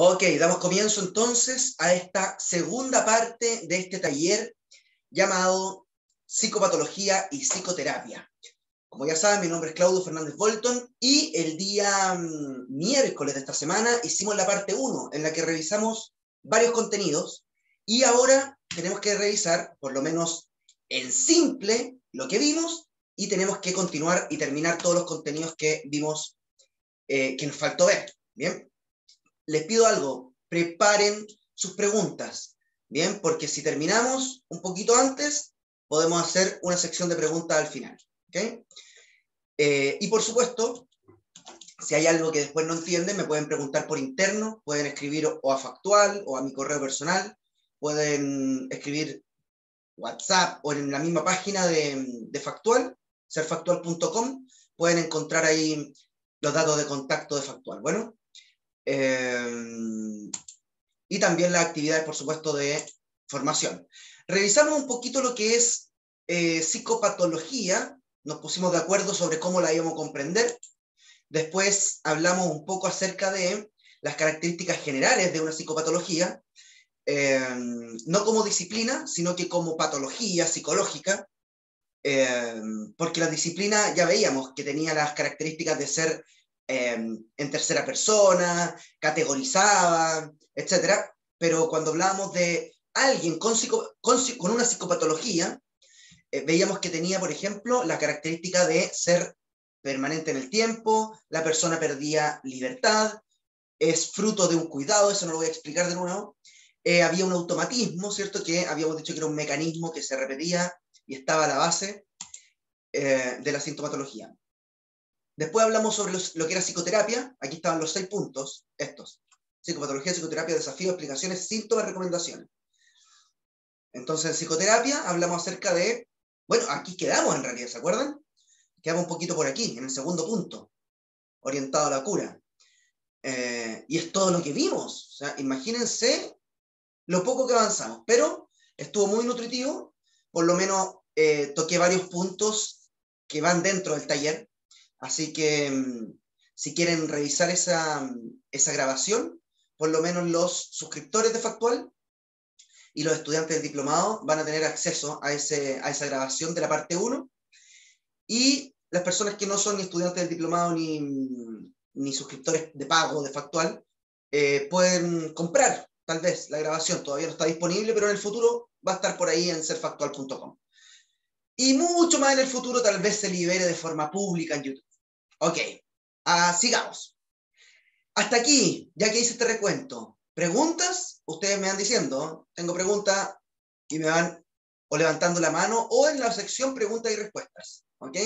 Ok, damos comienzo entonces a esta segunda parte de este taller llamado Psicopatología y Psicoterapia. Como ya saben, mi nombre es Claudio Fernández Bolton y el día miércoles de esta semana hicimos la parte 1 en la que revisamos varios contenidos y ahora tenemos que revisar, por lo menos en simple, lo que vimos y tenemos que continuar y terminar todos los contenidos que vimos que nos faltó ver. Bien, les pido algo, preparen sus preguntas, ¿bien? Porque si terminamos un poquito antes, podemos hacer una sección de preguntas al final, ¿ok? Y por supuesto, si hay algo que después no entienden, me pueden preguntar por interno, pueden escribir o a Factual o a mi correo personal, pueden escribir WhatsApp o en la misma página de Factual, serfactual.com, pueden encontrar ahí los datos de contacto de Factual. Bueno, y también las actividades, por supuesto, de formación. Revisamos un poquito lo que es psicopatología, nos pusimos de acuerdo sobre cómo la íbamos a comprender. Después hablamos un poco acerca de las características generales de una psicopatología, no como disciplina, sino que como patología psicológica, porque la disciplina ya veíamos que tenía las características de ser en tercera persona, categorizada, etc. Pero cuando hablábamos de alguien con una psicopatología, veíamos que tenía, por ejemplo, la característica de ser permanente en el tiempo, la persona perdía libertad, es fruto de un cuidado, eso no lo voy a explicar de nuevo. Había un automatismo, ¿cierto? Que habíamos dicho que era un mecanismo que se repetía y estaba a la base de la sintomatología. Después hablamos sobre lo que era psicoterapia. Aquí estaban los 6 puntos, estos. Psicopatología, psicoterapia, desafíos, explicaciones, síntomas, recomendaciones. Entonces, en psicoterapia hablamos acerca de... Bueno, aquí quedamos en realidad, ¿se acuerdan? Quedamos un poquito por aquí, en el segundo punto, orientado a la cura. Y es todo lo que vimos. O sea, imagínense lo poco que avanzamos. Pero estuvo muy nutritivo. Por lo menos toqué varios puntos que van dentro del taller. Así que si quieren revisar esa grabación, por lo menos los suscriptores de Factual y los estudiantes del diplomado van a tener acceso a esa grabación de la parte 1. Y las personas que no son ni estudiantes del diplomado ni suscriptores de pago de Factual pueden comprar tal vez la grabación. Todavía no está disponible, pero en el futuro va a estar por ahí en serfactual.com. Y mucho más en el futuro tal vez se libere de forma pública en YouTube. Ok, sigamos. Hasta aquí, ya que hice este recuento. ¿Preguntas? Ustedes me van diciendo, tengo preguntas, y me van o levantando la mano o en la sección preguntas y respuestas. ¿Ok?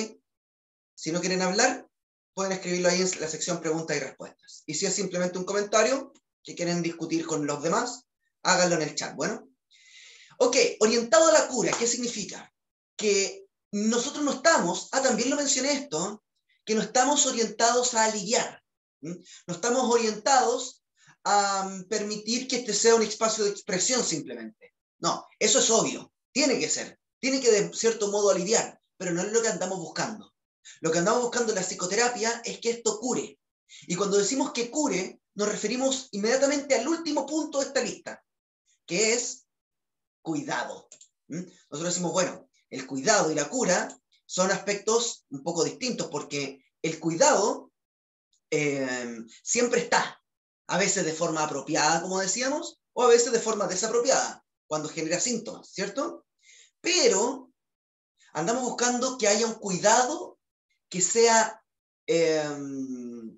Si no quieren hablar, pueden escribirlo ahí en la sección preguntas y respuestas. Y si es simplemente un comentario que quieren discutir con los demás, háganlo en el chat. Bueno. Ok, orientado a la cura, ¿qué significa? Que nosotros no estamos, también lo mencioné esto, que no estamos orientados a aliviar, no estamos orientados a permitir que este sea un espacio de expresión simplemente. No, eso es obvio, tiene que ser, tiene que de cierto modo aliviar, pero no es lo que andamos buscando. Lo que andamos buscando en la psicoterapia es que esto cure. Y cuando decimos que cure, nos referimos inmediatamente al último punto de esta lista, que es cuidado. Nosotros decimos, bueno, el cuidado y la cura son aspectos un poco distintos porque el cuidado siempre está, a veces de forma apropiada, como decíamos, o a veces de forma desapropiada, cuando genera síntomas, ¿cierto? Pero andamos buscando que haya un cuidado que sea, que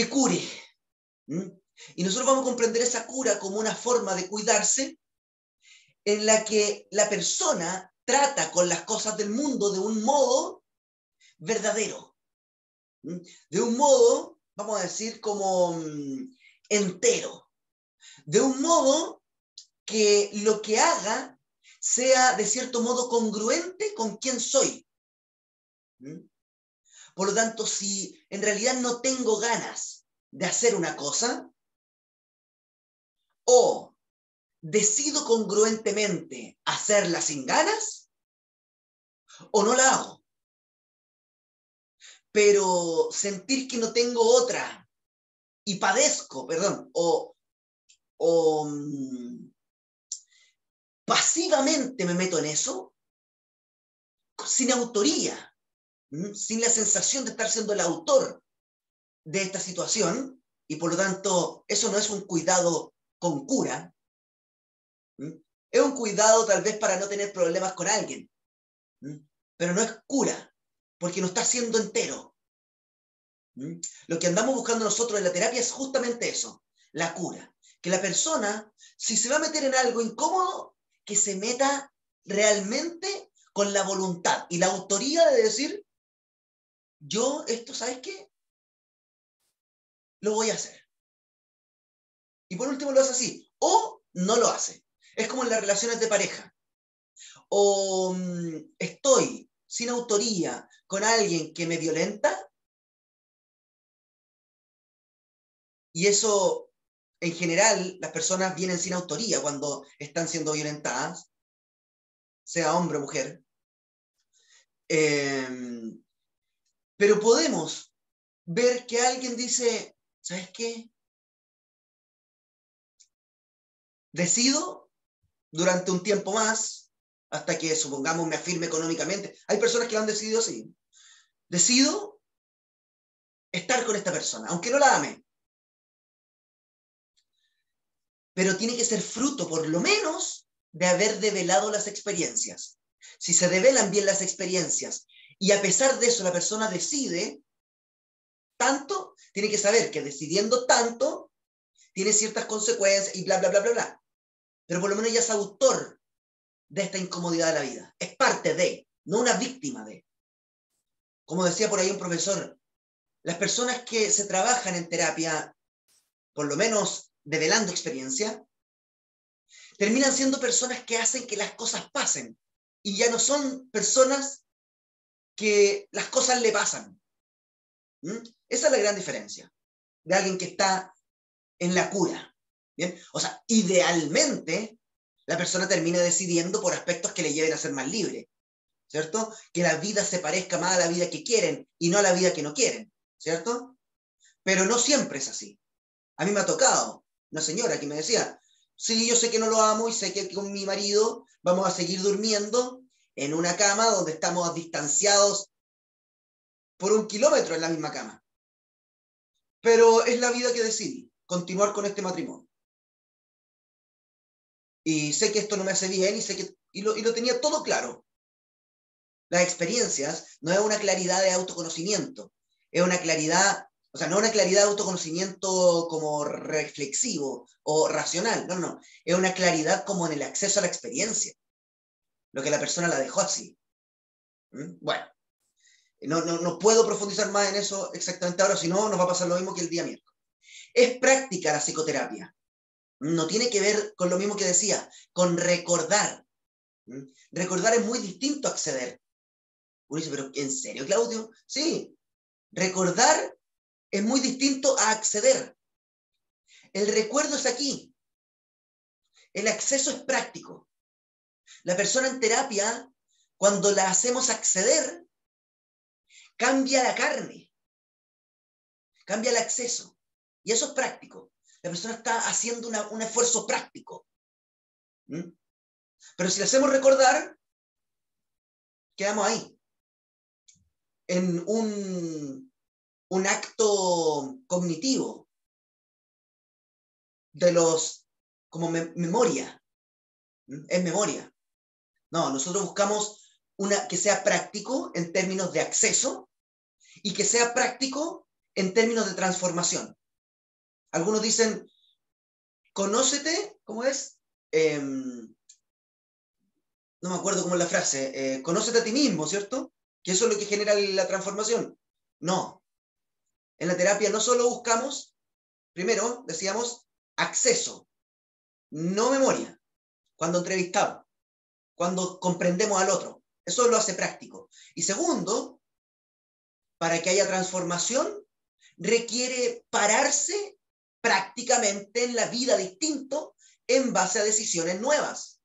cure. Y nosotros vamos a comprender esa cura como una forma de cuidarse en la que la persona trata con las cosas del mundo de un modo verdadero, de un modo, vamos a decir, como entero, de un modo que lo que haga sea de cierto modo congruente con quién soy. Por lo tanto, si en realidad no tengo ganas de hacer una cosa, o decido congruentemente hacerla sin ganas, o no la hago. Pero sentir que no tengo otra y padezco, perdón, o pasivamente me meto en eso, sin autoría, sin la sensación de estar siendo el autor de esta situación, y por lo tanto eso no es un cuidado con cura, es un cuidado tal vez para no tener problemas con alguien, pero no es cura, porque no está siendo entero. Lo que andamos buscando nosotros en la terapia es justamente eso, la cura. Que la persona, si se va a meter en algo incómodo, que se meta realmente con la voluntad y la autoría de decir, yo esto, ¿sabes qué? Lo voy a hacer. Y por último lo hace así, o no lo hace. Es como en las relaciones de pareja. O estoy sin autoría con alguien que me violenta, y eso, en general, las personas vienen sin autoría cuando están siendo violentadas, sea hombre o mujer. Pero podemos ver que alguien dice, ¿sabes qué? Decido durante un tiempo más, hasta que, supongamos, me afirme económicamente. Hay personas que lo han decidido así. Decido estar con esta persona, aunque no la ame. Pero tiene que ser fruto, por lo menos, de haber develado las experiencias. Si se develan bien las experiencias y a pesar de eso la persona decide tanto, tiene que saber que decidiendo tanto tiene ciertas consecuencias y bla, bla, bla, bla, bla. Pero por lo menos ya es autor de esta incomodidad de la vida. Es parte de, no una víctima de. Como decía por ahí un profesor, las personas que se trabajan en terapia, por lo menos develando experiencia, terminan siendo personas que hacen que las cosas pasen. Y ya no son personas que las cosas le pasan. Esa es la gran diferencia de alguien que está en la cura. ¿Bien? O sea, idealmente, la persona termina decidiendo por aspectos que le lleven a ser más libre, ¿cierto? Que la vida se parezca más a la vida que quieren y no a la vida que no quieren, ¿cierto? Pero no siempre es así. A mí me ha tocado una señora que me decía, sí, yo sé que no lo amo y sé que con mi marido vamos a seguir durmiendo en una cama donde estamos distanciados por 1 kilómetro en la misma cama. Pero es la vida que decidí, continuar con este matrimonio. Y sé que esto no me hace bien y sé que y lo tenía todo claro. Las experiencias no es una claridad de autoconocimiento, es una claridad, o sea, no una claridad de autoconocimiento como reflexivo o racional, no, no, es una claridad como en el acceso a la experiencia, lo que la persona la dejó así. Bueno, no puedo profundizar más en eso exactamente ahora, si no nos va a pasar lo mismo que el día miércoles. Es práctica la psicoterapia, no tiene que ver con lo mismo que decía, con recordar. Recordar es muy distinto a acceder. Uno dice, pero ¿en serio, Claudio? Sí, recordar es muy distinto a acceder. El recuerdo es aquí. El acceso es práctico. La persona en terapia, cuando la hacemos acceder, cambia la carne, cambia el acceso. Y eso es práctico. La persona está haciendo un esfuerzo práctico. Pero si la hacemos recordar, quedamos ahí. En un acto cognitivo de los, como memoria. Es memoria. No, nosotros buscamos que sea práctico en términos de acceso y que sea práctico en términos de transformación. Algunos dicen, conócete, ¿cómo es? No me acuerdo cómo es la frase, conócete a ti mismo, ¿cierto? Que eso es lo que genera la transformación. No, en la terapia no solo buscamos, primero, decíamos, acceso, no memoria, cuando entrevistamos, cuando comprendemos al otro. Eso lo hace práctico. Y segundo, para que haya transformación, requiere pararse prácticamente en la vida distinto en base a decisiones nuevas.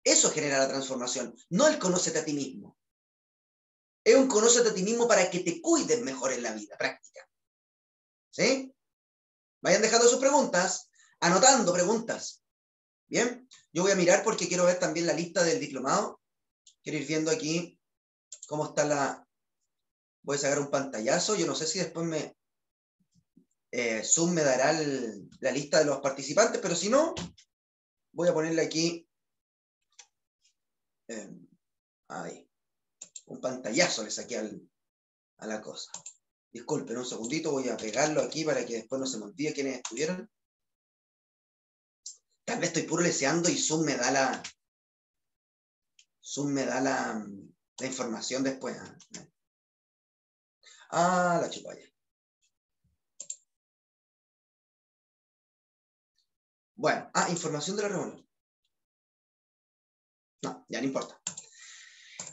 Eso genera la transformación, no el conócete a ti mismo. Es un conócete a ti mismo para que te cuides mejor en la vida práctica. ¿Sí? Vayan dejando sus preguntas, anotando preguntas. Bien, yo voy a mirar porque quiero ver también la lista del diplomado. Quiero ir viendo aquí cómo está la... Voy a sacar un pantallazo. Yo no sé si después Zoom me dará la lista de los participantes, pero si no, voy a ponerle aquí ahí, un pantallazo le saqué a la cosa. Disculpen un segundito, voy a pegarlo aquí para que después no se me olvide quiénes estuvieron. Tal vez estoy puro leseando y Zoom me da la información después. La chupalla. Bueno, información de la reunión. No, ya no importa.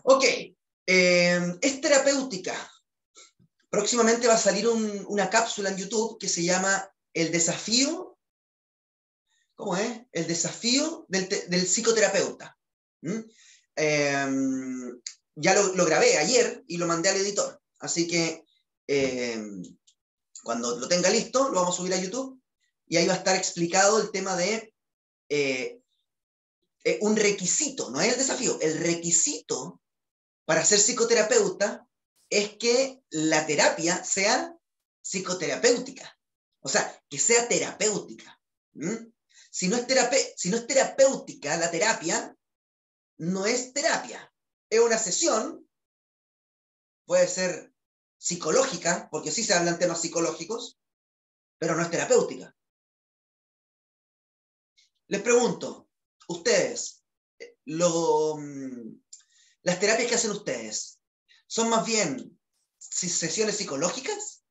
Ok, es terapéutica. Próximamente va a salir una cápsula en YouTube que se llama El desafío. ¿Cómo es? El desafío del psicoterapeuta. Ya lo grabé ayer y lo mandé al editor. Así que cuando lo tenga listo, lo vamos a subir a YouTube y ahí va a estar explicado el tema de un requisito, no es el desafío, el requisito para ser psicoterapeuta es que la terapia sea psicoterapéutica. O sea, que sea terapéutica. Si no es terapéutica la terapia, no es terapia. Es una sesión, puede ser psicológica, porque sí se hablan temas psicológicos, pero no es terapéutica. Les pregunto, ustedes, las terapias que hacen ustedes, ¿son más bien sesiones psicológicas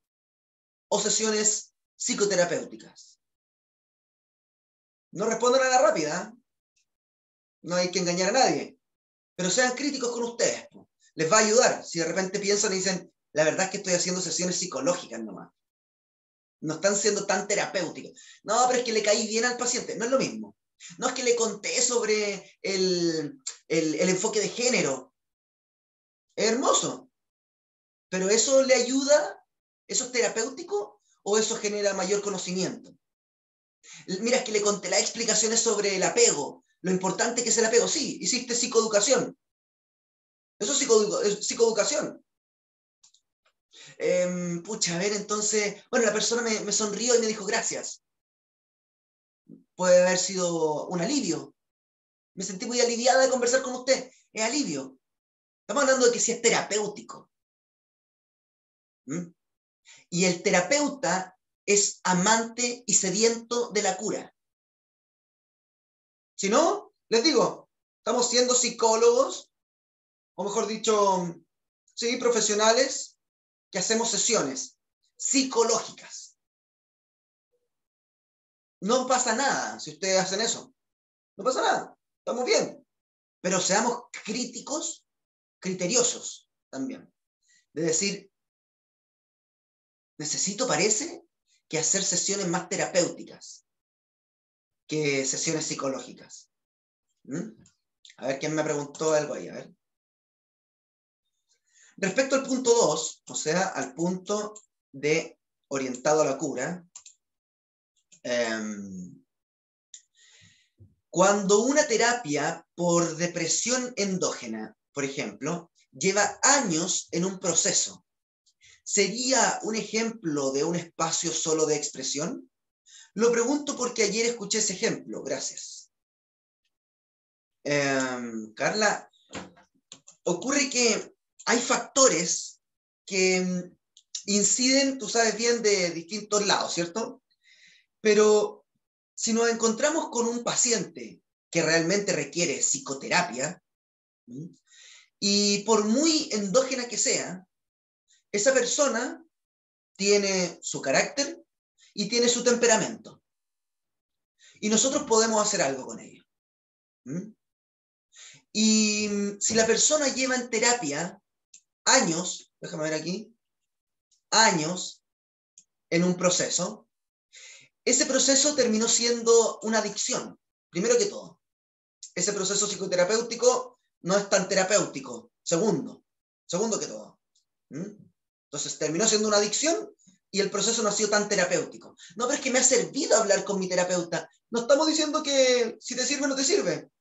o sesiones psicoterapéuticas? No respondan a la rápida, no hay que engañar a nadie, pero sean críticos con ustedes. Les va a ayudar si de repente piensan y dicen, la verdad es que estoy haciendo sesiones psicológicas nomás. No están siendo tan terapéuticos. No, pero es que le caí bien al paciente. No es lo mismo. No es que le conté sobre el enfoque de género. Es hermoso. Pero ¿eso le ayuda? ¿Eso es terapéutico? ¿O eso genera mayor conocimiento? Mira, es que le conté las explicaciones sobre el apego. Lo importante que es el apego. Sí, hiciste psicoeducación. Eso es psicoeducación. A ver, entonces, bueno, la persona me sonrió y me dijo gracias. Puede haber sido un alivio. Me sentí muy aliviada de conversar con usted. Es alivio. Estamos hablando de que si es terapéutico. Y el terapeuta es amante y sediento de la cura. Si no, les digo, estamos siendo psicólogos, o mejor dicho, sí, profesionales que hacemos sesiones psicológicas. No pasa nada si ustedes hacen eso. No pasa nada. Estamos bien. Pero seamos críticos, criteriosos también. De decir, parece, que hacer sesiones más terapéuticas que sesiones psicológicas. A ver, ¿quién me preguntó algo ahí? A ver. Respecto al punto 2, o sea, al punto de orientado a la cura, cuando una terapia por depresión endógena, por ejemplo, lleva años en un proceso, ¿sería un ejemplo de un espacio solo de expresión? Lo pregunto porque ayer escuché ese ejemplo. Gracias. Carla, ocurre que hay factores que inciden, tú sabes bien, de distintos lados, ¿cierto? Pero si nos encontramos con un paciente que realmente requiere psicoterapia, y por muy endógena que sea, esa persona tiene su carácter y tiene su temperamento. Y nosotros podemos hacer algo con ello. Y si la persona lleva en terapia años, déjame ver aquí, años en un proceso, ese proceso terminó siendo una adicción, primero que todo. Ese proceso psicoterapéutico no es tan terapéutico, segundo que todo. Entonces terminó siendo una adicción y el proceso no ha sido tan terapéutico. No, pero es que me ha servido hablar con mi terapeuta. No estamos diciendo que si te sirve o no te sirve.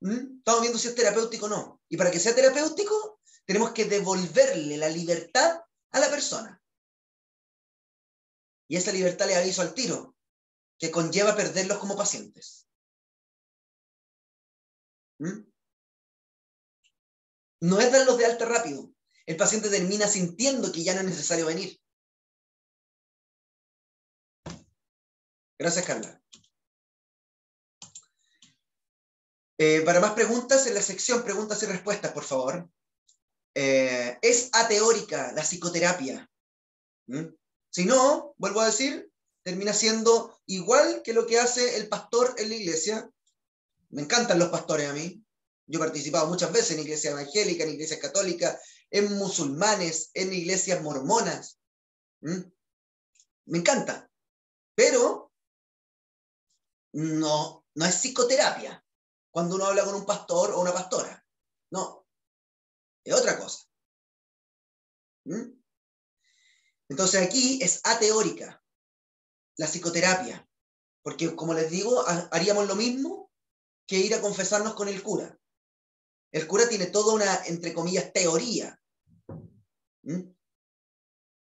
Estamos viendo si es terapéutico o no. Y para que sea terapéutico, tenemos que devolverle la libertad a la persona. Y esa libertad le aviso al tiro, que conlleva perderlos como pacientes. No es darlos de alta rápido. El paciente termina sintiendo que ya no es necesario venir. Gracias, Carla. Para más preguntas, en la sección preguntas y respuestas, por favor. ¿Es ateórica la psicoterapia? Si no, vuelvo a decir, termina siendo igual que lo que hace el pastor en la iglesia. Me encantan los pastores a mí. Yo he participado muchas veces en iglesias evangélicas, en iglesias católicas, en musulmanes, en iglesias mormonas. Me encanta. Pero no es psicoterapia cuando uno habla con un pastor o una pastora. No, es otra cosa. Entonces aquí es ateórica la psicoterapia, porque como les digo, haríamos lo mismo que ir a confesarnos con el cura. El cura tiene toda una, entre comillas, teoría.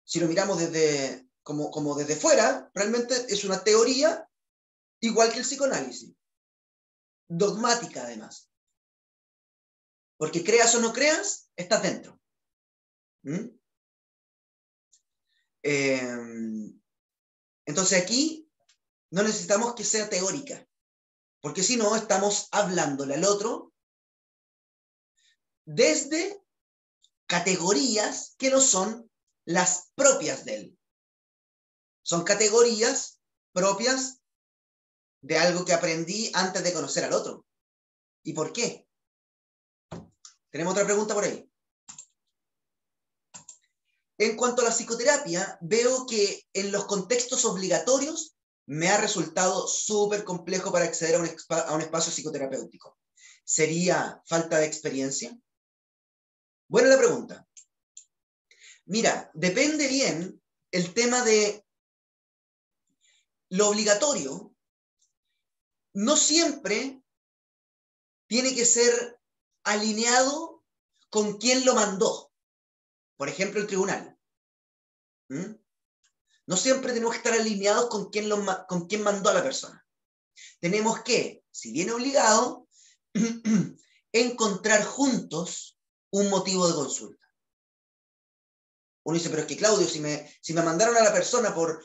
Si lo miramos desde, como desde fuera, realmente es una teoría igual que el psicoanálisis. Dogmática, además. Porque creas o no creas, estás dentro. Entonces aquí no necesitamos que sea teórica, porque si no, estamos hablándole al otro desde categorías que no son las propias de él. Son categorías propias de algo que aprendí antes de conocer al otro. ¿Y por qué? Tenemos otra pregunta por ahí. En cuanto a la psicoterapia, veo que en los contextos obligatorios me ha resultado súper complejo para acceder a un espacio psicoterapéutico. ¿Sería falta de experiencia? Buena la pregunta. Mira, depende bien el tema de lo obligatorio. No siempre tiene que ser alineado con quien lo mandó. Por ejemplo, el tribunal. No siempre tenemos que estar alineados con quien mandó a la persona. Tenemos que, si viene obligado, encontrar juntos un motivo de consulta. Uno dice, pero es que Claudio, si me mandaron a la persona por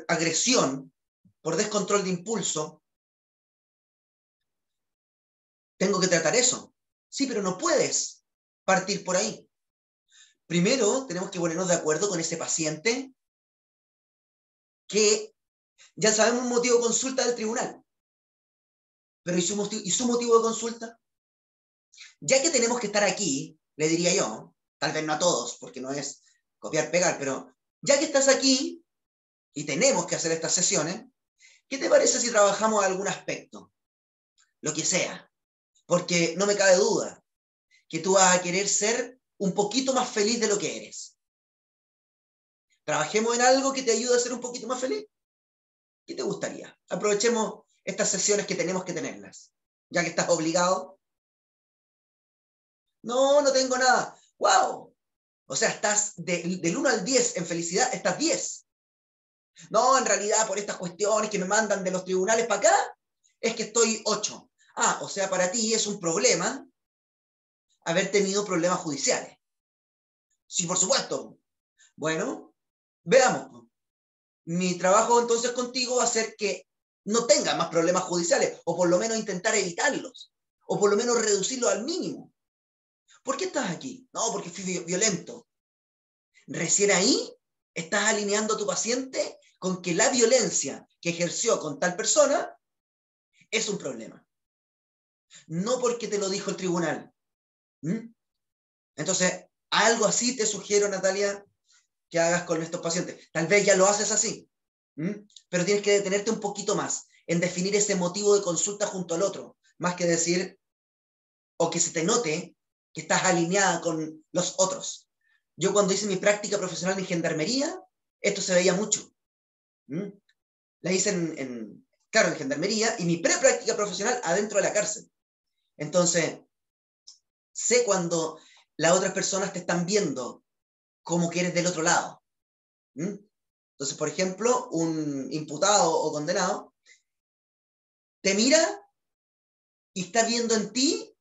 agresión, por descontrol de impulso, tengo que tratar eso. Sí, pero no puedes partir por ahí. Primero, tenemos que ponernos de acuerdo con ese paciente que ya sabemos un motivo de consulta del tribunal. Pero ¿y su motivo de consulta? Ya que tenemos que estar aquí, le diría yo, tal vez no a todos, porque no es copiar, pegar, pero ya que estás aquí y tenemos que hacer estas sesiones, ¿qué te parece si trabajamos algún aspecto? Lo que sea. Porque no me cabe duda que tú vas a querer ser un poquito más feliz de lo que eres. Trabajemos en algo que te ayude a ser un poquito más feliz. ¿Qué te gustaría? Aprovechemos estas sesiones que tenemos que tenerlas, ya que estás obligado. No tengo nada. ¡Wow! O sea, estás del 1 al 10 en felicidad, estás 10. No, en realidad, por estas cuestiones que me mandan de los tribunales para acá, es que estoy 8. Ah, o sea, para ti es un problema haber tenido problemas judiciales. Sí, por supuesto. Bueno, veamos. Mi trabajo entonces contigo va a ser que no tenga más problemas judiciales, o por lo menos intentar evitarlos, o por lo menos reducirlos al mínimo. ¿Por qué estás aquí? No, porque fui violento. Recién ahí estás alineando a tu paciente con que la violencia que ejerció con tal persona es un problema. No porque te lo dijo el tribunal. Entonces, algo así te sugiero, Natalia, que hagas con estos pacientes. Tal vez ya lo haces así, pero tienes que detenerte un poquito más en definir ese motivo de consulta junto al otro, más que decir, o que se te note que estás alineada con los otros. Yo cuando hice mi práctica profesional en gendarmería, Esto se veía mucho. La hice claro, en gendarmería y mi prepráctica profesional adentro de la cárcel. Entonces, sé cuando las otras personas te están viendo como que eres del otro lado. Entonces, por ejemplo, un imputado o condenado te mira y está viendo en ti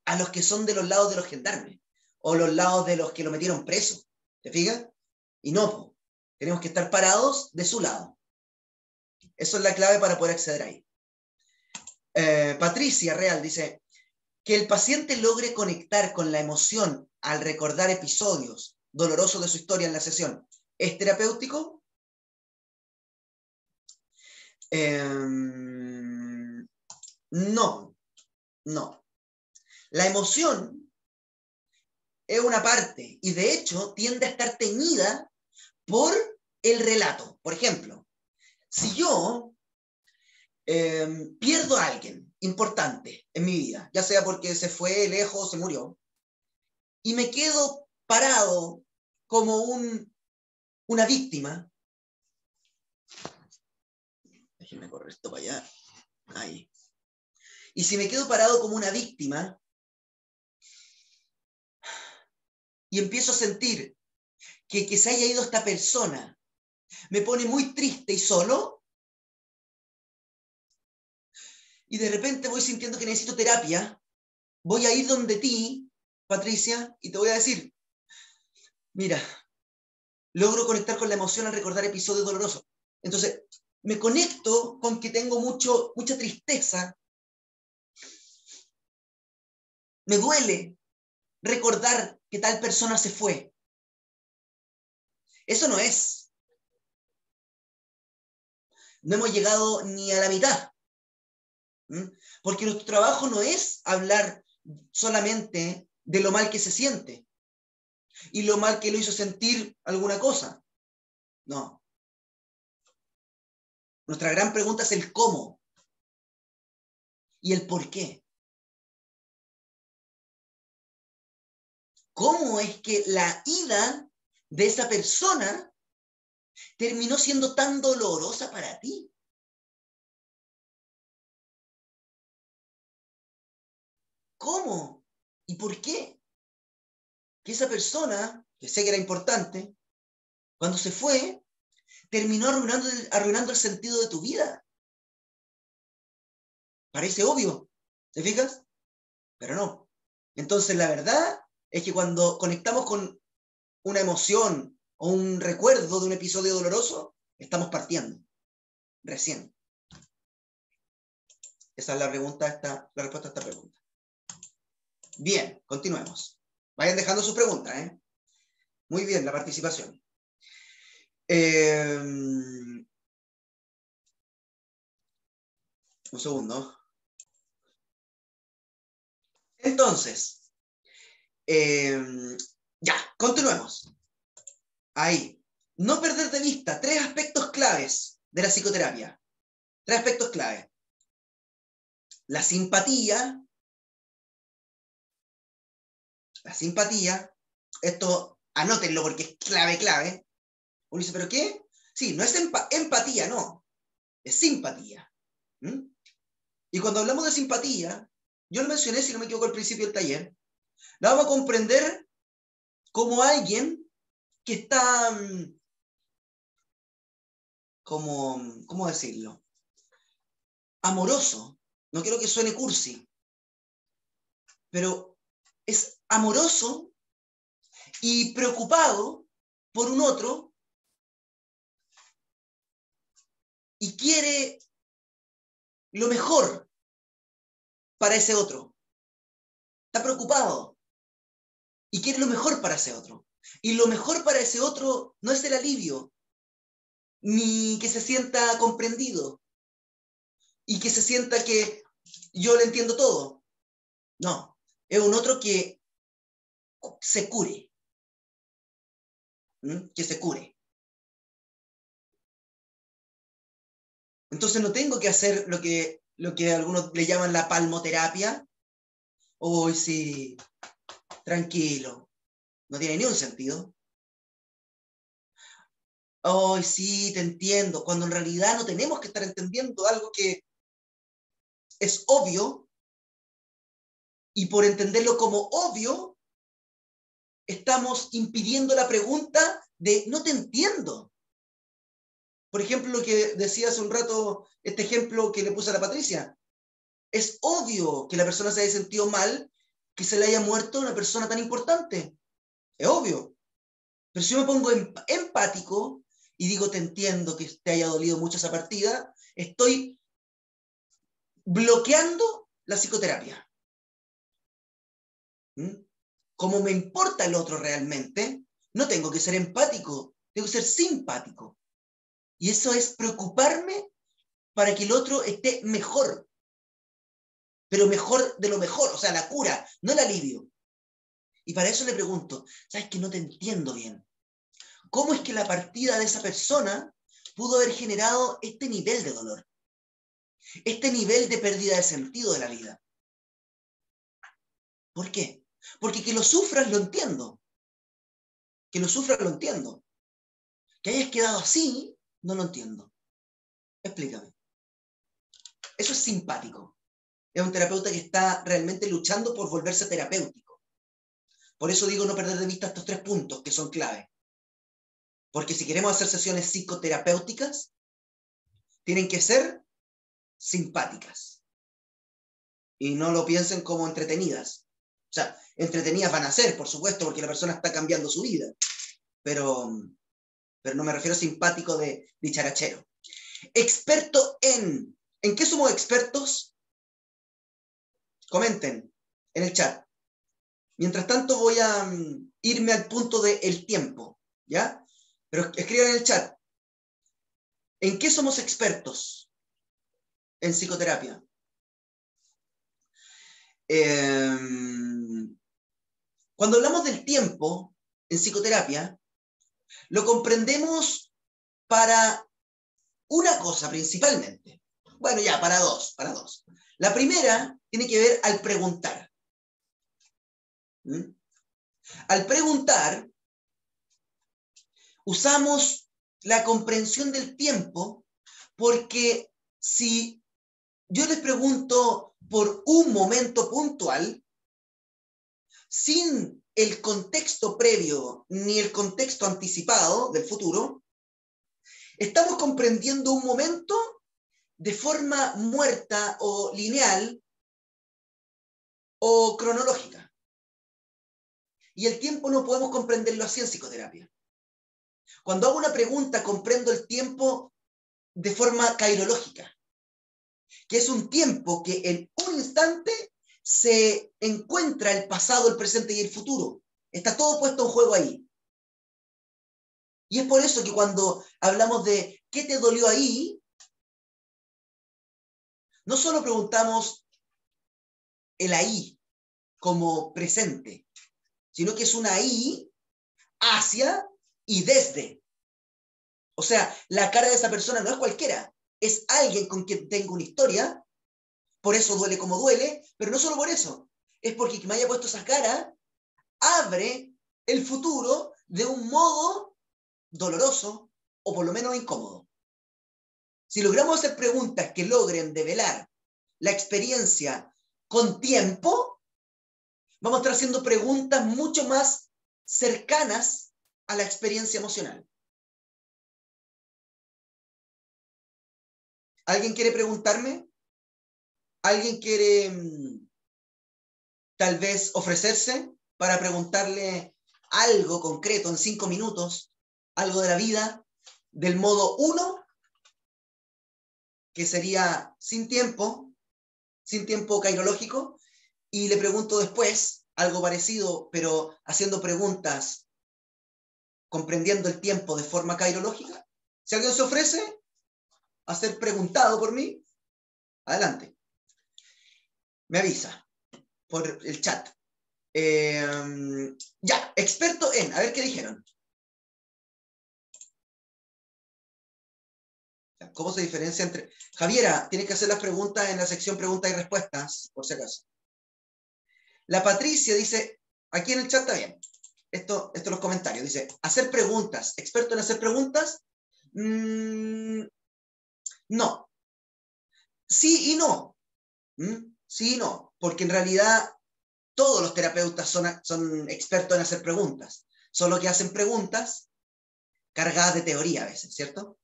a los que son de los lados de los gendarmes o los lados de los que lo metieron preso. ¿Te fijas? Y no, tenemos que estar parados de su lado. Eso es la clave para poder acceder ahí. Patricia Real dice, que el paciente logre conectar con la emoción al recordar episodios dolorosos de su historia en la sesión, ¿es terapéutico? No, no. La emoción es una parte y de hecho tiende a estar teñida por el relato. Por ejemplo, si yo pierdo a alguien importante en mi vida, ya sea porque se fue lejos, se murió, y me quedo parado como una víctima. Déjenme correr esto para allá. Ahí. Y si me quedo parado como una víctima y empiezo a sentir que se haya ido esta persona me pone muy triste y solo, y de repente voy sintiendo que necesito terapia, voy a ir donde ti, Patricia, y te voy a decir, mira, logro conectar con la emoción al recordar episodios dolorosos. Entonces, me conecto con que tengo mucha tristeza. Me duele recordar que tal persona se fue. Eso no es. No hemos llegado ni a la mitad. Porque nuestro trabajo no es hablar solamente de lo mal que se siente y lo mal que lo hizo sentir alguna cosa. No. Nuestra gran pregunta es el cómo y el por qué. ¿Cómo es que la ida de esa persona terminó siendo tan dolorosa para ti? ¿Cómo? ¿Y por qué? Que esa persona, que sé que era importante, cuando se fue, terminó arruinando el sentido de tu vida. Parece obvio, ¿te fijas? Pero no. Entonces, la verdad es que cuando conectamos con una emoción o un recuerdo de un episodio doloroso, estamos partiendo, recién. Esa es la respuesta a esta pregunta. Bien, continuemos. Vayan dejando sus preguntas, ¿eh? Muy bien, la participación. Un segundo. Entonces, ya, continuemos. Ahí. No perder de vista 3 aspectos claves de la psicoterapia. 3 aspectos clave. La simpatía, esto anótenlo porque es clave. Uno dice, ¿pero qué? Sí, no es empatía, no, es simpatía. Y cuando hablamos de simpatía, yo lo mencioné, si no me equivoco, al principio del taller, la vamos a comprender como alguien que está, ¿cómo decirlo? Amoroso. No quiero que suene cursi, pero es amoroso y preocupado por un otro y quiere lo mejor para ese otro. Está preocupado y quiere lo mejor para ese otro. Y lo mejor para ese otro no es el alivio, ni que se sienta comprendido y que se sienta que yo le entiendo todo. No, es un otro que se cure. Que se cure. Entonces no tengo que hacer lo que algunos le llaman la palmoterapia. Uy, sí, tranquilo. No tiene ni un sentido. oh, sí, te entiendo, cuando en realidad no tenemos que estar entendiendo algo que es obvio, y por entenderlo como obvio, estamos impidiendo la pregunta de no te entiendo. Por ejemplo, lo que decía hace un rato, este ejemplo que le puse a la Patricia. Es obvio que la persona se haya sentido mal, que se le haya muerto una persona tan importante. Es obvio. Pero si yo me pongo empático y digo, te entiendo que te haya dolido mucho esa partida, estoy bloqueando la psicoterapia. ¿Mm? Como me importa el otro realmente, no tengo que ser empático, tengo que ser simpático. Y eso es preocuparme para que el otro esté mejor, pero mejor de lo mejor, o sea, la cura, no el alivio. Y para eso le pregunto, ¿sabes que no te entiendo bien? ¿Cómo es que la partida de esa persona pudo haber generado este nivel de dolor? Este nivel de pérdida de sentido de la vida. ¿Por qué? Porque que lo sufras lo entiendo. Que lo sufras lo entiendo. Que hayas quedado así, no lo entiendo. Explícame. Eso es simpático. Es un terapeuta que está realmente luchando por volverse terapéutico. Por eso digo no perder de vista estos 3 puntos que son clave. Porque si queremos hacer sesiones psicoterapéuticas, tienen que ser simpáticas. Y no lo piensen como entretenidas. O sea, entretenidas van a ser, por supuesto, porque la persona está cambiando su vida. Pero no me refiero a simpático de dicharachero. Experto en. ¿En qué somos expertos? Comenten en el chat. Mientras tanto voy a irme al punto del tiempo, ¿ya? Pero escriban en el chat. ¿En qué somos expertos en psicoterapia? Cuando hablamos del tiempo en psicoterapia, lo comprendemos para una cosa principalmente. Bueno, ya, para dos. La primera tiene que ver al preguntar. ¿Mm? Al preguntar, usamos la comprensión del tiempo porque si yo les pregunto por un momento puntual, sin el contexto previo ni el contexto anticipado del futuro, estamos comprendiendo un momento de forma muerta o lineal o cronológica. Y el tiempo no podemos comprenderlo así en psicoterapia. Cuando hago una pregunta, comprendo el tiempo de forma cairológica, que es un tiempo que en un instante se encuentra el pasado, el presente y el futuro. Está todo puesto en juego ahí. Y es por eso que cuando hablamos de ¿qué te dolió ahí?, no solo preguntamos el ahí como presente, sino que es un ahí hacia y desde. O sea, la cara de esa persona no es cualquiera, es alguien con quien tengo una historia, por eso duele como duele, pero no solo por eso, es porque que me haya puesto esa cara abre el futuro de un modo doloroso o por lo menos incómodo. Si logramos hacer preguntas que logren develar la experiencia con tiempo, vamos a estar haciendo preguntas mucho más cercanas a la experiencia emocional. ¿Alguien quiere preguntarme? ¿Alguien quiere tal vez ofrecerse para preguntarle algo concreto en 5 minutos, algo de la vida, del modo 1, que sería sin tiempo cairológico, y le pregunto después algo parecido, pero haciendo preguntas, comprendiendo el tiempo de forma cairológica? Si alguien se ofrece a ser preguntado por mí, adelante. Me avisa por el chat. Ya, experto en, a ver qué dijeron. ¿Cómo se diferencia entre...? Javiera, tienes que hacer las preguntas en la sección preguntas y respuestas, por si acaso. La Patricia dice, aquí en el chat está bien, esto los comentarios, dice, hacer preguntas, experto en hacer preguntas, No. Sí y no. Sí y no. Porque en realidad todos los terapeutas son expertos en hacer preguntas. Solo que hacen preguntas cargadas de teoría a veces, ¿cierto?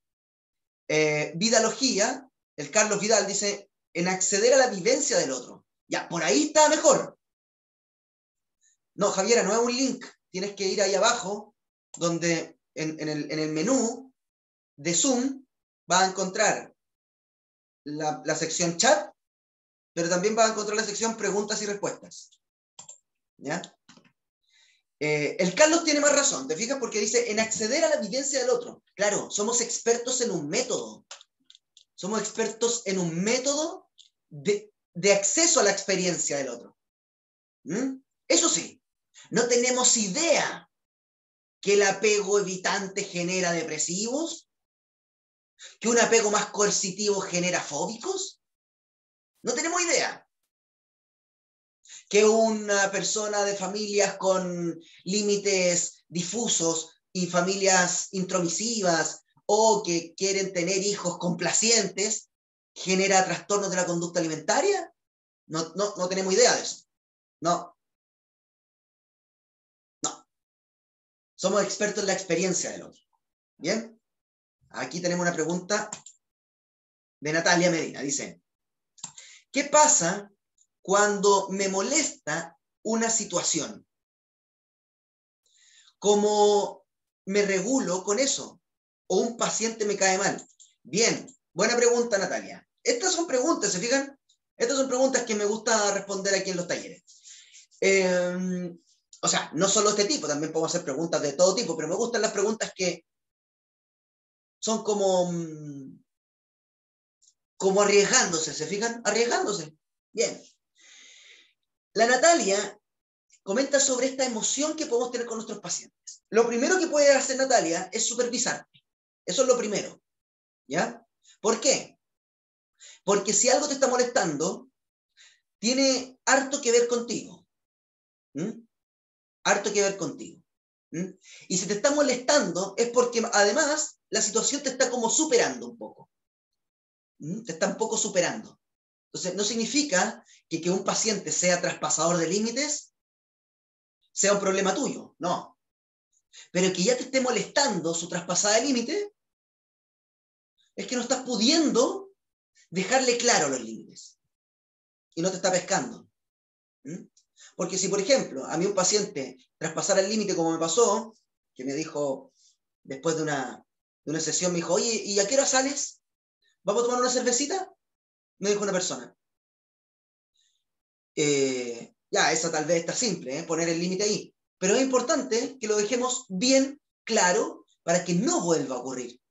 Vidalogía, el Carlos Vidal dice, en acceder a la vivencia del otro. Ya, por ahí está mejor. No, Javiera, no es un link. Tienes que ir ahí abajo, donde en el menú de Zoom vas a encontrar la sección chat, pero también vas a encontrar la sección preguntas y respuestas. ¿Ya? El Carlos tiene más razón, ¿te fijas? Porque dice, en acceder a la vivencia del otro. Claro, somos expertos en un método. Somos expertos en un método de acceso a la experiencia del otro. Eso sí, no tenemos idea que el apego evitante genera depresivos, que un apego más coercitivo genera fóbicos. No tenemos idea. Que una persona de familias con límites difusos y familias intromisivas o que quieren tener hijos complacientes genera trastornos de la conducta alimentaria. No tenemos idea de eso. No. Somos expertos en la experiencia del otro. Bien. Aquí tenemos una pregunta de Natalia Medina. Dice, ¿qué pasa cuando me molesta una situación? ¿Cómo me regulo con eso? ¿O un paciente me cae mal? Bien, buena pregunta, Natalia. Estas son preguntas, ¿se fijan? Estas son preguntas que me gusta responder aquí en los talleres. O sea, no solo este tipo, también puedo hacer preguntas de todo tipo, pero me gustan las preguntas que son como arriesgándose, ¿se fijan? Arriesgándose. Bien. La Natalia comenta sobre esta emoción que podemos tener con nuestros pacientes. Lo primero que puede hacer Natalia es supervisarte. Eso es lo primero. ¿Ya? ¿Por qué? Porque si algo te está molestando, tiene harto que ver contigo. Harto que ver contigo. Y si te está molestando es porque además la situación te está como superando un poco. Te está un poco superando. Entonces, no significa que un paciente sea traspasador de límites sea un problema tuyo, no. Pero que ya te esté molestando su traspasada de límite es que no estás pudiendo dejarle claro los límites y no te está pescando. Porque si, por ejemplo, a mí un paciente traspasara el límite como me pasó, que me dijo, después de una sesión, me dijo, oye, ¿y a qué hora sales? ¿Vamos a tomar una cervecita? Me dijo una persona. Ya, esa tal vez está simple, poner el límite ahí. Pero es importante que lo dejemos bien claro para que no vuelva a ocurrir.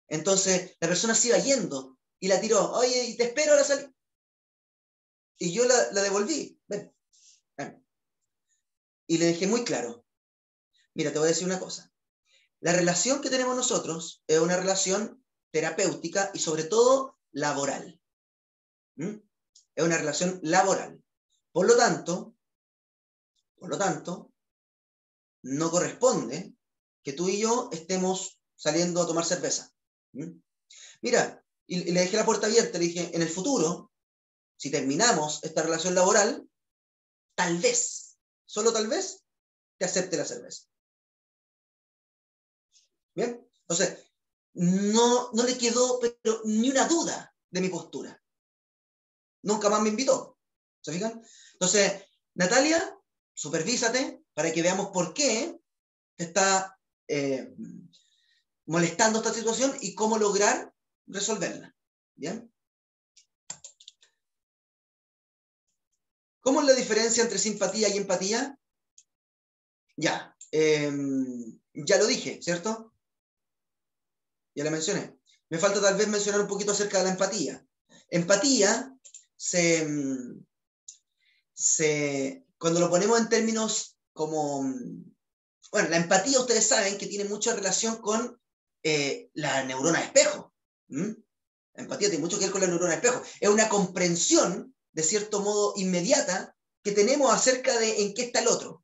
Entonces, la persona se iba yendo y la tiró, oye, y te espero a la salida. Y yo la devolví. Ven. Y le dejé muy claro, mira, te voy a decir una cosa. La relación que tenemos nosotros es una relación terapéutica y sobre todo laboral. Es una relación laboral. Por lo tanto, no corresponde que tú y yo estemos saliendo a tomar cerveza. Mira, y le dejé la puerta abierta, le dije, en el futuro, si terminamos esta relación laboral, tal vez, solo tal vez, te acepte la cerveza. ¿Bien? Entonces, no le quedó pero ni una duda de mi postura. Nunca más me invitó. ¿Se fijan? Entonces, Natalia, supervísate para que veamos por qué te está molestando esta situación y cómo lograr resolverla. ¿Bien? ¿Cómo es la diferencia entre simpatía y empatía? Ya, ya lo dije, ¿cierto? Ya la mencioné. Me falta tal vez mencionar un poquito acerca de la empatía. Empatía cuando lo ponemos en términos como, bueno, la empatía ustedes saben que tiene mucha relación con la neurona espejo. La empatía tiene mucho que ver con la neurona espejo. Es una comprensión, de cierto modo, inmediata que tenemos acerca de en qué está el otro.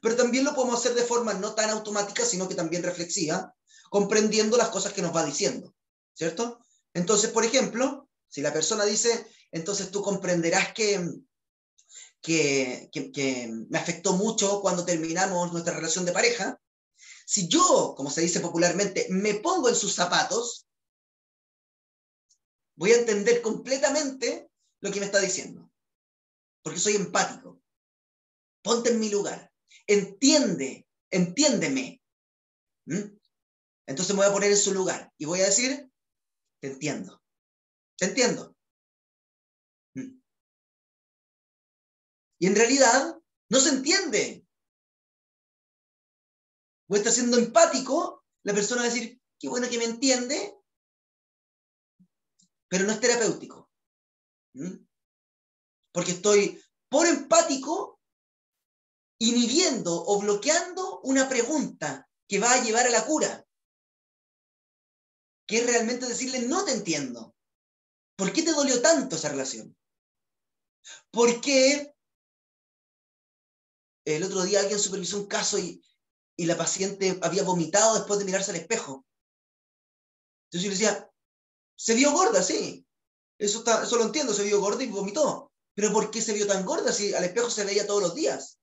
Pero también lo podemos hacer de forma no tan automática, sino que también reflexiva, comprendiendo las cosas que nos va diciendo, ¿cierto? Entonces, por ejemplo, si la persona dice, entonces tú comprenderás que me afectó mucho cuando terminamos nuestra relación de pareja, si yo, como se dice popularmente, me pongo en sus zapatos, voy a entender completamente lo que me está diciendo, porque soy empático. Ponte en mi lugar, entiéndeme. ¿Mm? Entonces me voy a poner en su lugar y voy a decir, te entiendo. ¿Mm? Y en realidad no se entiende. Voy a estar siendo empático, la persona va a decir, qué bueno que me entiende, pero no es terapéutico. ¿Mm? Porque estoy, por empático, inhibiendo o bloqueando una pregunta que va a llevar a la cura, que es realmente decirle, no te entiendo. ¿Por qué te dolió tanto esa relación? ¿Por qué el otro día alguien supervisó un caso y la paciente había vomitado después de mirarse al espejo? Entonces yo le decía, se vio gorda, sí. Eso lo entiendo, se vio gorda y vomitó. Pero ¿por qué se vio tan gorda si al espejo se veía todos los días?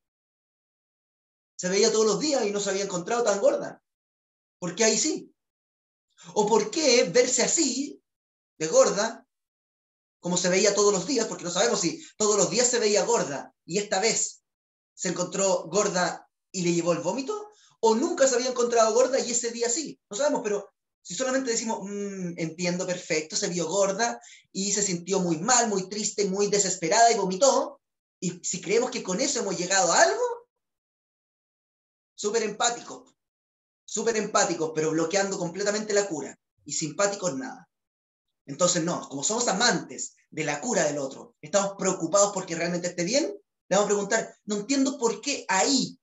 Se veía todos los días y no se había encontrado tan gorda. ¿Por qué ahí sí? ¿O por qué verse así, de gorda, como se veía todos los días? Porque no sabemos si todos los días se veía gorda y esta vez se encontró gorda y le llevó el vómito, o nunca se había encontrado gorda y ese día sí. No sabemos, pero si solamente decimos, entiendo perfecto, se vio gorda y se sintió muy mal, muy triste, muy desesperada y vomitó, y si creemos que con eso hemos llegado a algo, súper empáticos, pero bloqueando completamente la cura, y simpáticos nada. Entonces no, como somos amantes de la cura del otro, estamos preocupados porque realmente esté bien, le vamos a preguntar, no entiendo por qué ahí,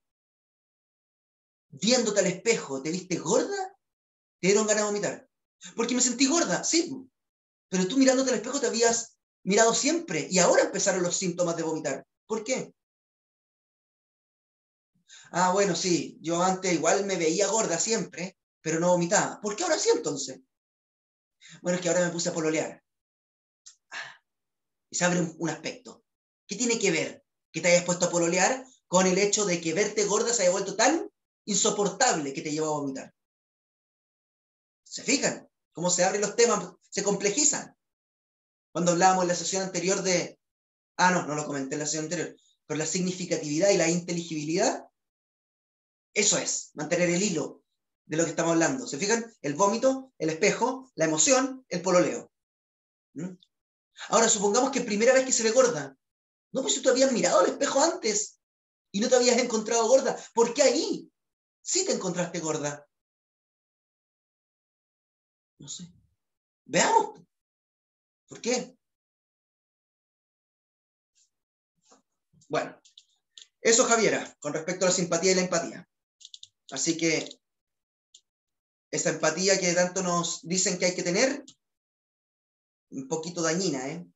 viéndote al espejo, ¿te viste gorda? ¿Te dieron ganas de vomitar? Porque me sentí gorda, sí, pero tú mirándote al espejo te habías mirado siempre y ahora empezaron los síntomas de vomitar. ¿Por qué? Ah, bueno, sí, yo antes igual me veía gorda siempre, pero no vomitaba. ¿Por qué ahora sí entonces? Bueno, es que ahora me puse a pololear. Y se abre un aspecto. ¿Qué tiene que ver que te hayas puesto a pololear con el hecho de que verte gorda se haya vuelto tan insoportable que te llevó a vomitar? ¿Se fijan? Cómo se abren los temas, se complejizan. Cuando hablábamos en la sesión anterior de... Ah, no lo comenté en la sesión anterior. Pero la significatividad y la inteligibilidad, eso es, mantener el hilo de lo que estamos hablando. ¿Se fijan? El vómito, el espejo, la emoción, el pololeo. ¿Mm? Ahora, supongamos que primera vez que se ve gorda. No, pues si tú habías mirado al espejo antes y no te habías encontrado gorda. ¿Por qué ahí sí te encontraste gorda? No sé. Veamos. ¿Por qué? Bueno, eso, Javiera, con respecto a la simpatía y la empatía. Así que esa empatía que tanto nos dicen que hay que tener, un poquito dañina, ¿eh?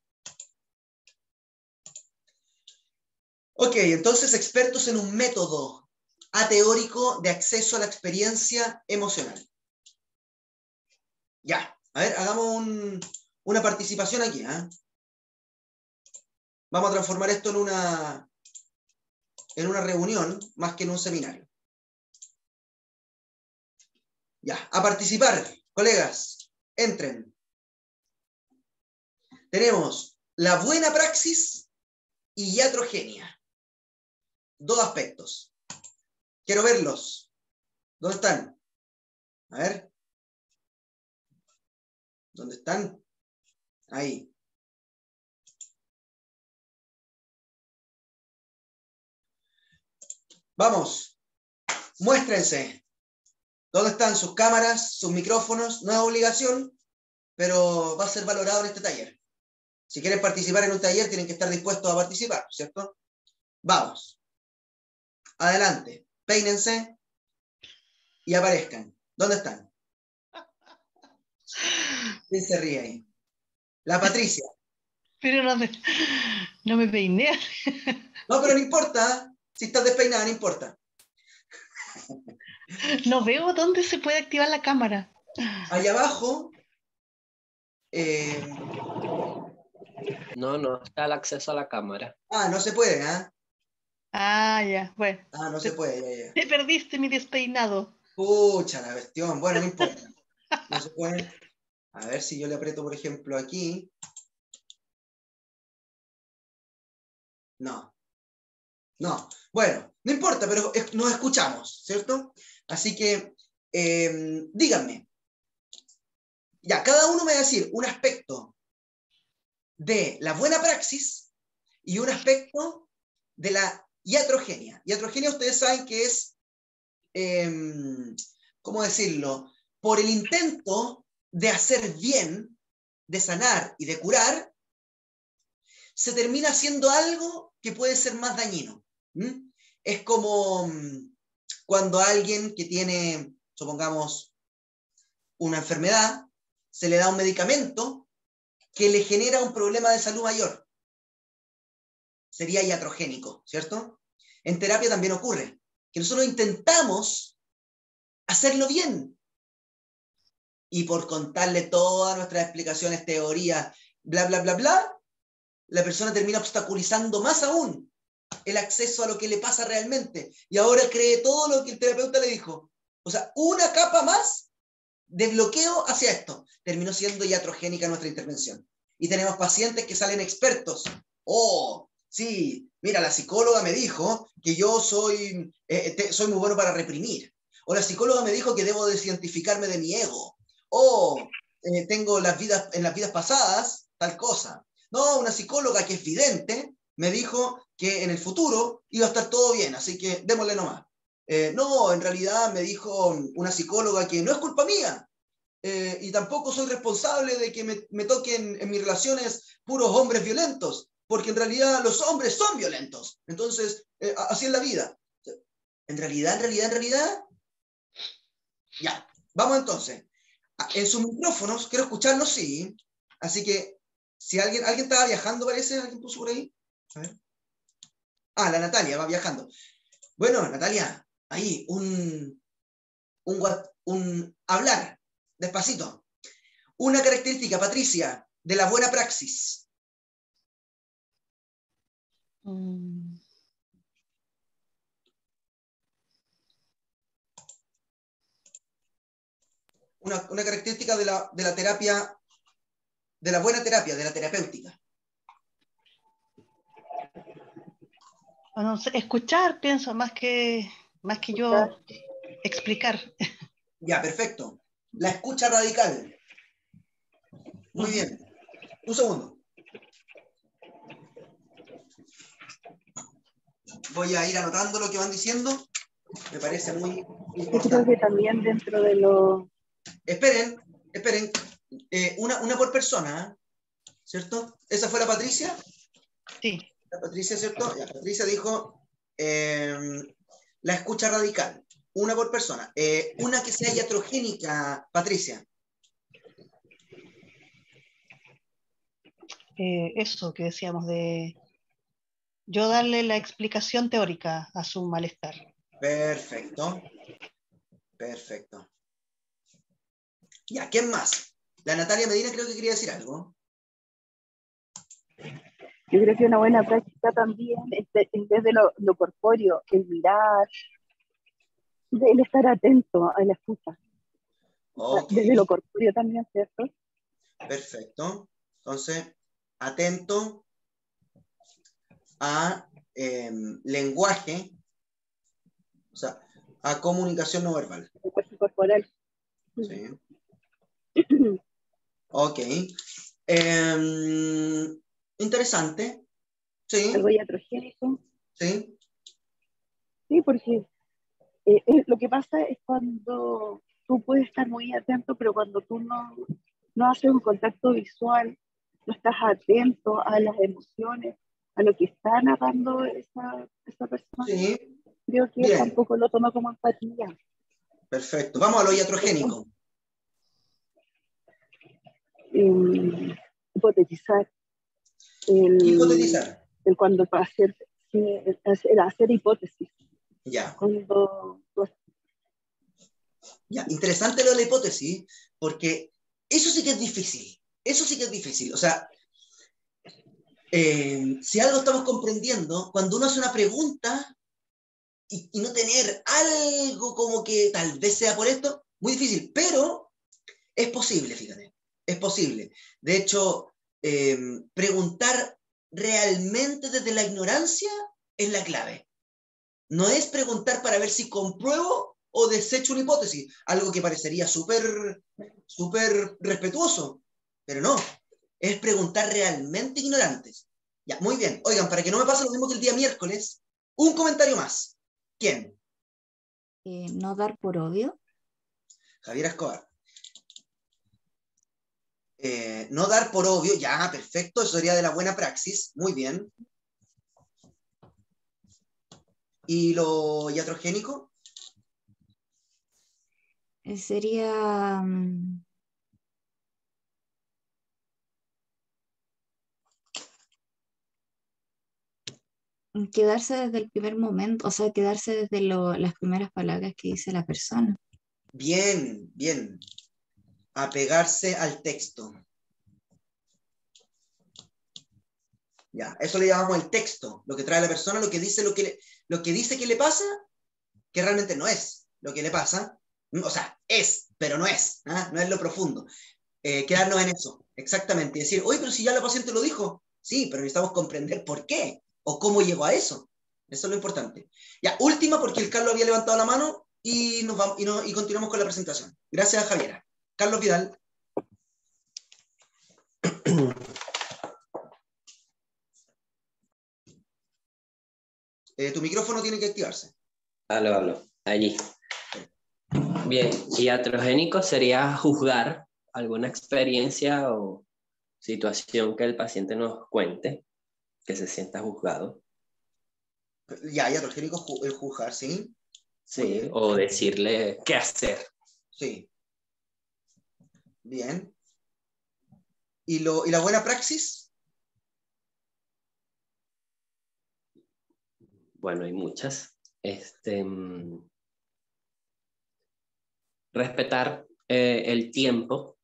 Ok, entonces expertos en un método ateórico de acceso a la experiencia emocional. Ya, a ver, hagamos una participación aquí, ¿eh? Vamos a transformar esto en una reunión más que en un seminario. Ya, a participar, colegas, entren. Tenemos la buena praxis y iatrogenia. Dos aspectos. Quiero verlos. ¿Dónde están? A ver. ¿Dónde están? Ahí. Vamos. Muéstrense. ¿Dónde están sus cámaras, sus micrófonos? No es obligación, pero va a ser valorado en este taller. Si quieren participar en un taller, tienen que estar dispuestos a participar, ¿cierto? Vamos. Adelante. Peínense y aparezcan. ¿Dónde están? ¿Quién se ríe ahí? La Patricia. Pero no me peiné. No, pero no importa. Si estás despeinada, no importa. No veo dónde se puede activar la cámara. Allá abajo, eh, No está el acceso a la cámara. no se puede, ¿ah? Ah, ya, bueno. No se puede, ya. Te perdiste mi despeinado. Pucha, la cuestión. Bueno, no importa. No se puede. A ver si yo le aprieto, por ejemplo, aquí. No. No. Bueno, no importa, pero nos escuchamos, ¿cierto? Así que, díganme. Ya, cada uno me va a decir un aspecto de la buena praxis y un aspecto de la iatrogenia. Iatrogenia ustedes saben que es, ¿cómo decirlo? Por el intento de hacer bien, de sanar y de curar, se termina haciendo algo que puede ser más dañino. ¿Mm? Es como cuando alguien que tiene, supongamos, una enfermedad, se le da un medicamento que le genera un problema de salud mayor. Sería iatrogénico, ¿cierto? En terapia también ocurre, que nosotros intentamos hacerlo bien. Y por contarle todas nuestras explicaciones, teorías, bla, bla, bla, bla, la persona termina obstaculizando más aún el acceso a lo que le pasa realmente. Y ahora cree todo lo que el terapeuta le dijo. O sea, una capa más de bloqueo hacia esto. Terminó siendo iatrogénica nuestra intervención. Y tenemos pacientes que salen expertos. Oh, sí, mira, la psicóloga me dijo que yo soy muy bueno para reprimir. O la psicóloga me dijo que debo desidentificarme de mi ego. O tengo en las vidas pasadas tal cosa. No, una psicóloga que es vidente me dijo que en el futuro iba a estar todo bien, así que démosle nomás. No, en realidad me dijo una psicóloga que no es culpa mía, y tampoco soy responsable de que me toquen en mis relaciones puros hombres violentos, porque en realidad los hombres son violentos. Entonces, así es la vida. En realidad, ya. Vamos entonces. En sus micrófonos, quiero escucharlos, sí. Así que, si alguien estaba viajando, parece, alguien puso por ahí. A ver. La Natalia va viajando. Bueno, Natalia, ahí, un hablar, despacito. Una característica, Patricia, de la buena praxis. Mm. Una característica de la terapia, de la buena terapia, de la terapéutica. No sé, escuchar, pienso, más que yo explicar. Ya, perfecto. La escucha radical. Muy bien. Un segundo. Voy a ir anotando lo que van diciendo. Me parece muy Yo creo importante. que también dentro de lo... Esperen. Una por persona, ¿cierto? ¿Esa fue la Patricia? Sí. La Patricia, ¿cierto? Ya, Patricia dijo la escucha radical. Una por persona. Una que sea iatrogénica, Patricia. Eso que decíamos de yo darle la explicación teórica a su malestar. Perfecto. Ya, ¿quién más? La Natalia Medina creo que quería decir algo. Yo creo que una buena práctica también es en vez de lo corpóreo, el mirar, el estar atento a la escucha. Ok, Desde lo corpóreo también, ¿cierto? perfecto. Entonces, atento a lenguaje, o sea, a comunicación no verbal. El cuerpo corporal. Sí. Ok. Interesante. Sí, Algo iatrogénico. sí. Sí, porque lo que pasa es cuando tú puedes estar muy atento, pero cuando tú no haces un contacto visual, no estás atento a las emociones, a lo que está narrando esa persona, Sí. creo que Bien, tampoco lo toma como empatía. perfecto. Vamos a lo iatrogénico. Hipotetizar, el, Hipotetizar. el cuando para hacer hipótesis, Ya. cuando Ya, interesante lo de la hipótesis, porque eso sí que es difícil. Eso sí que es difícil. O sea, si algo estamos comprendiendo, cuando uno hace una pregunta y no tener algo como que tal vez sea por esto, muy difícil, pero es posible, fíjate, es posible. De hecho, preguntar realmente desde la ignorancia es la clave. No es preguntar para ver si compruebo o desecho una hipótesis, algo que parecería súper respetuoso, pero no, es preguntar realmente ignorantes. Ya, muy bien. Oigan, para que no me pase lo mismo que el día miércoles, un comentario más. ¿Quién? No dar por obvio. Javier Escobar. No dar por obvio, ya, perfecto, eso sería de la buena praxis, muy bien. ¿Y lo iatrogénico? Sería quedarse desde el primer momento, o sea, quedarse desde las primeras palabras que dice la persona. Bien, bien. Apegarse al texto. Ya, eso le llamamos el texto, lo que trae la persona, lo que dice, lo que dice que le pasa, que realmente no es lo que le pasa. O sea, es, pero no es, ¿eh? No es lo profundo. Quedarnos en eso, exactamente. Y decir, oye, pero si ya la paciente lo dijo. Sí, pero necesitamos comprender por qué o cómo llegó a eso. Eso es lo importante. Ya, última, porque el Carlos había levantado la mano y, nos vamos, y continuamos con la presentación. Gracias, Javiera. Carlos Vidal. Tu micrófono tiene que activarse. Aló, allí. Bien, iatrogénico sería juzgar alguna experiencia o situación que el paciente nos cuente, que se sienta juzgado. Ya, iatrogénico, el juzgar, ¿sí? Sí, o decirle qué hacer. Sí. Bien. ¿Y la buena praxis? Bueno, hay muchas. Respetar el tiempo,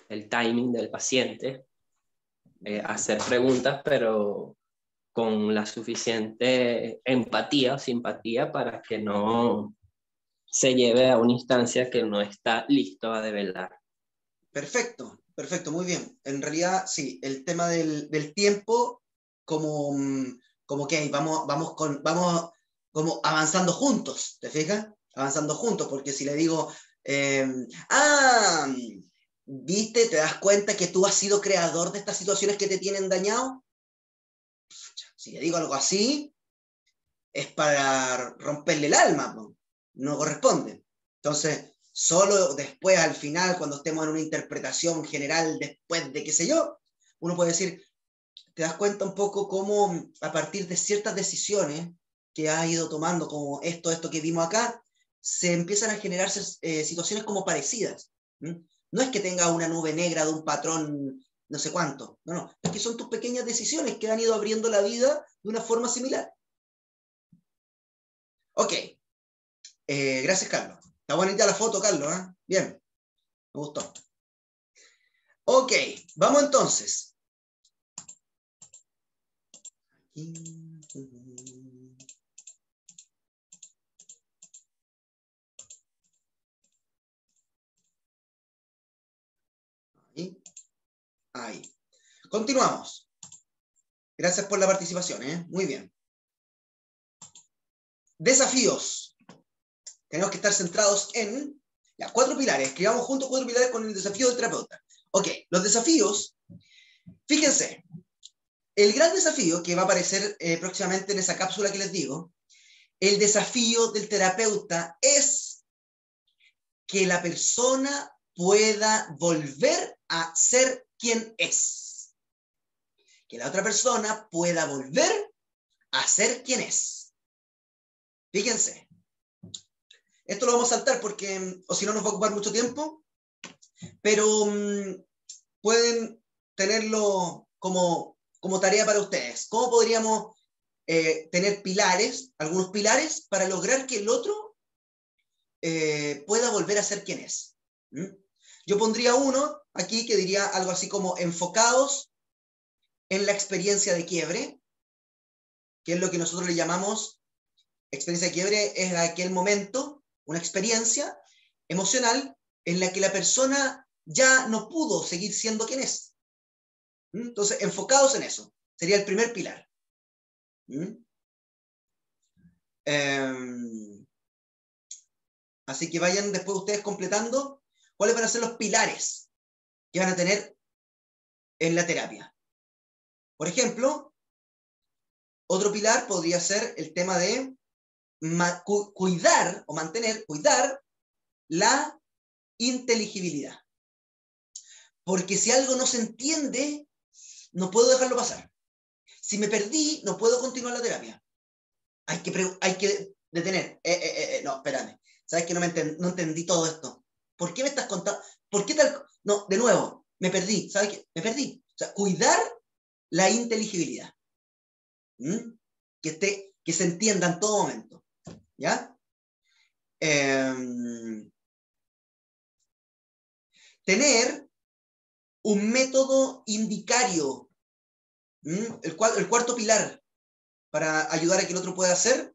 el timing del paciente, hacer preguntas, pero con la suficiente empatía o simpatía para que no se lleve a una instancia que no está listo a develar. Perfecto, perfecto, muy bien. En realidad, sí, el tema del tiempo, como, como que vamos como avanzando juntos, ¿te fijas? Avanzando juntos, porque si le digo, ¿viste? ¿Te das cuenta que tú has sido creador de estas situaciones que te tienen dañado? Si le digo algo así, es para romperle el alma, ¿no? No corresponde. Entonces, solo después, al final, cuando estemos en una interpretación general, después de qué sé yo, uno puede decir, te das cuenta un poco cómo a partir de ciertas decisiones que has ido tomando, como esto que vimos acá, se empiezan a generarse situaciones como parecidas. ¿Mm? No es que tenga una nube negra de un patrón no sé cuánto, no, es que son tus pequeñas decisiones que han ido abriendo la vida de una forma similar. Ok, gracias, Carlos. Está bonita la foto, Carlos, ¿eh? Bien, me gustó. Ok, vamos entonces. Ahí. Continuamos. Gracias por la participación, ¿eh? Muy bien. Desafíos. Tenemos que estar centrados en 4 pilares. Escribamos juntos 4 pilares con el desafío del terapeuta. Ok, los desafíos. Fíjense, el gran desafío que va a aparecer próximamente en esa cápsula que les digo, el desafío del terapeuta es que la persona pueda volver a ser quien es. Que la otra persona pueda volver a ser quien es. Fíjense. Esto lo vamos a saltar porque, o si no, nos va a ocupar mucho tiempo, pero pueden tenerlo como tarea para ustedes. ¿Cómo podríamos tener pilares, algunos pilares, para lograr que el otro pueda volver a ser quien es. Yo pondría uno aquí que diría algo así como enfocados en la experiencia de quiebre, que es lo que nosotros le llamamos experiencia de quiebre, es aquel momento, una experiencia emocional en la que la persona ya no pudo seguir siendo quien es. Entonces, enfocados en eso, sería el primer pilar. Así que vayan después ustedes completando cuáles van a ser los pilares que van a tener en la terapia. Por ejemplo, otro pilar podría ser el tema de cuidar la inteligibilidad. Porque si algo no se entiende, no puedo dejarlo pasar. Si me perdí, no puedo continuar la terapia. Hay que detener. No, espérame. ¿Sabes que no entendí todo esto? ¿Por qué me estás contando? ¿Por qué tal? No, de nuevo, me perdí. ¿Sabes qué? Me perdí. O sea, cuidar la inteligibilidad. Que se entienda en todo momento. ¿Ya? Tener un método indicario. El cuarto pilar para ayudar a que el otro pueda hacer,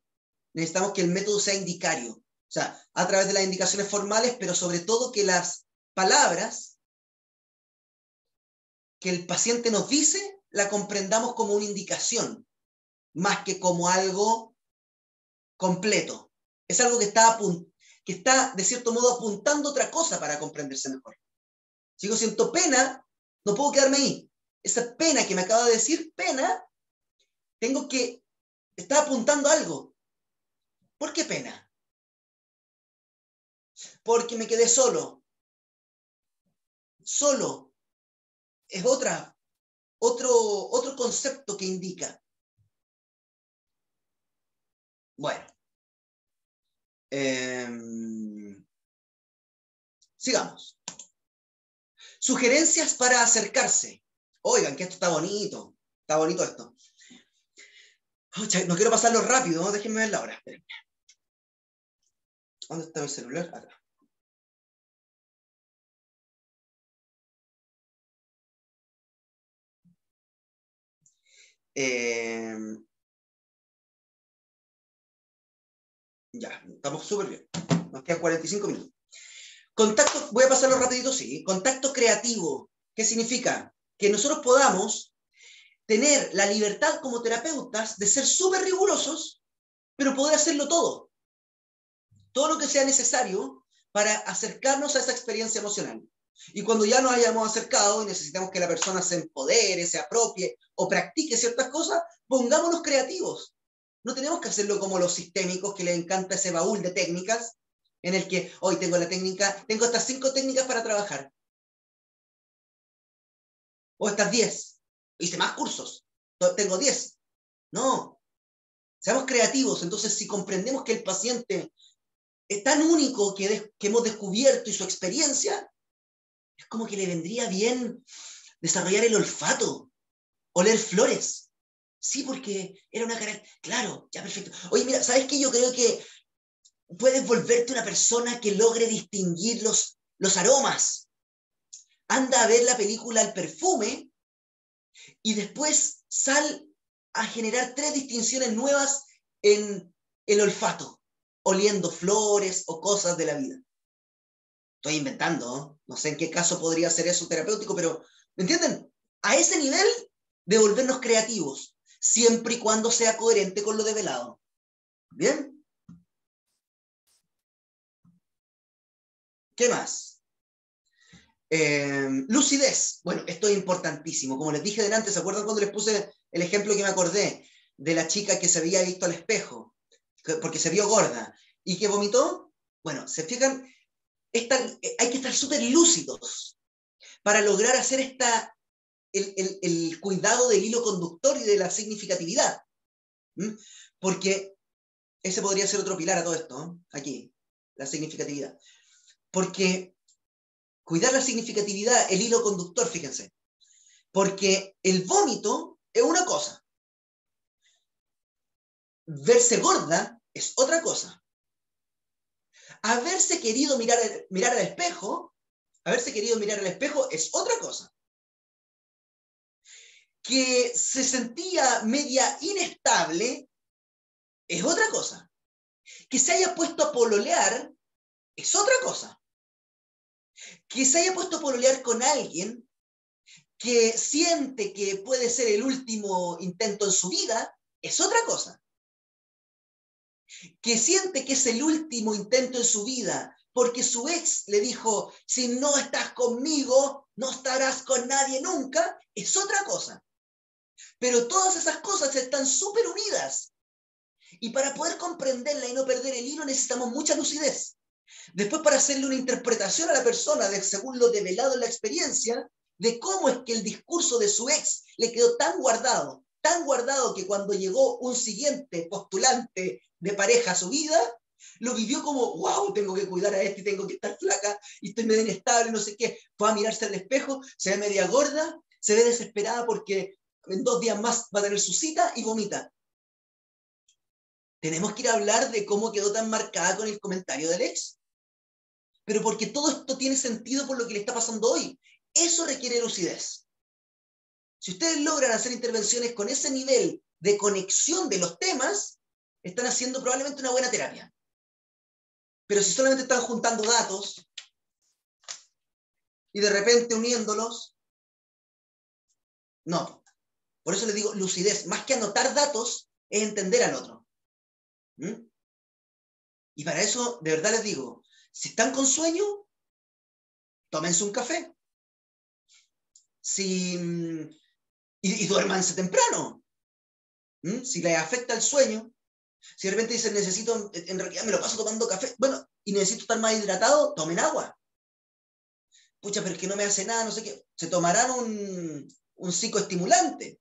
necesitamos que el método sea indicario. O sea, a través de las indicaciones formales, pero sobre todo que las palabras que el paciente nos dice, la comprendamos como una indicación, más que como algo completo. Es algo que está de cierto modo apuntando otra cosa para comprenderse mejor. Si yo siento pena, no puedo quedarme ahí. Esa pena que me acaba de decir, pena, está apuntando algo. ¿Por qué pena? Porque me quedé solo. Solo es otro concepto que indica. Bueno. Sigamos. Sugerencias para acercarse. Oigan, que esto está bonito. Está bonito esto. No quiero pasarlo rápido, ¿no? Déjenme ver la hora. Espérenme. ¿Dónde está mi celular? Acá. Ya, estamos súper bien. Nos quedan 45 minutos. Contacto, voy a pasarlo rapidito, sí. Contacto creativo. ¿Qué significa? Que nosotros podamos tener la libertad como terapeutas de ser súper rigurosos, pero poder hacerlo todo. Todo lo que sea necesario para acercarnos a esa experiencia emocional. Y cuando ya nos hayamos acercado y necesitamos que la persona se empodere, se apropie o practique ciertas cosas, pongámonos creativos. No tenemos que hacerlo como los sistémicos, que les encanta ese baúl de técnicas, en el que hoy tengo estas 5 técnicas para trabajar. O estas 10. Hice más cursos. Tengo 10. No. Seamos creativos. Entonces, si comprendemos que el paciente es tan único que hemos descubierto y su experiencia, es como que le vendría bien desarrollar el olfato, oler flores. Sí, porque era una cara... Claro, ya perfecto. Oye, mira, ¿sabes qué? Yo creo que puedes volverte una persona que logre distinguir los aromas. Anda a ver la película El Perfume y después sal a generar 3 distinciones nuevas en el olfato, oliendo flores o cosas de la vida. Estoy inventando, no sé en qué caso podría ser eso terapéutico, pero ¿me entienden? A ese nivel de volvernos creativos, siempre y cuando sea coherente con lo develado. ¿Bien? ¿Qué más? Lucidez. Bueno, esto es importantísimo. Como les dije delante, ¿se acuerdan cuando les puse el ejemplo que me acordé de la chica que se había visto al espejo porque se vio gorda y que vomitó? Bueno, ¿se fijan? Hay que estar súper lúcidos para lograr hacer el cuidado del hilo conductor y de la significatividad. Porque ese podría ser otro pilar a todo esto, ¿no? Aquí, la significatividad. Porque cuidar la significatividad, el hilo conductor, fíjense. Porque el vómito es una cosa. Verse gorda es otra cosa. Haberse querido mirar al espejo es otra cosa. Que se sentía media inestable es otra cosa. Que se haya puesto a pololear es otra cosa. Que se haya puesto a pololear con alguien que siente que puede ser el último intento en su vida es otra cosa. Que siente que es el último intento en su vida porque su ex le dijo, si no estás conmigo, no estarás con nadie nunca, es otra cosa. Pero todas esas cosas están súper unidas. Y para poder comprenderla y no perder el hilo necesitamos mucha lucidez. Después, para hacerle una interpretación a la persona según lo develado en la experiencia, de cómo es que el discurso de su ex le quedó tan guardado que cuando llegó un siguiente postulante de pareja a su vida, lo vivió como, wow, tengo que cuidar a este y tengo que estar flaca y estoy medio inestable, no sé qué. Fue a mirarse al espejo, se ve media gorda, se ve desesperada porque en 2 días más va a tener su cita y vomita. Tenemos que ir a hablar de cómo quedó tan marcada con el comentario del ex. Pero porque todo esto tiene sentido por lo que le está pasando hoy. Eso requiere lucidez. Si ustedes logran hacer intervenciones con ese nivel de conexión de los temas, están haciendo probablemente una buena terapia. Pero si solamente están juntando datos y de repente uniéndolos, no. Por eso les digo lucidez. Más que anotar datos, es entender al otro. ¿Mm? Y para eso, de verdad les digo, si están con sueño, tómense un café. Y duérmanse temprano. Si les afecta el sueño, si de repente dicen, necesito, en realidad me lo paso tomando café, bueno, y necesito estar más hidratado, tomen agua. Pucha, pero es que no me hace nada, no sé qué. Se tomarán un psicoestimulante.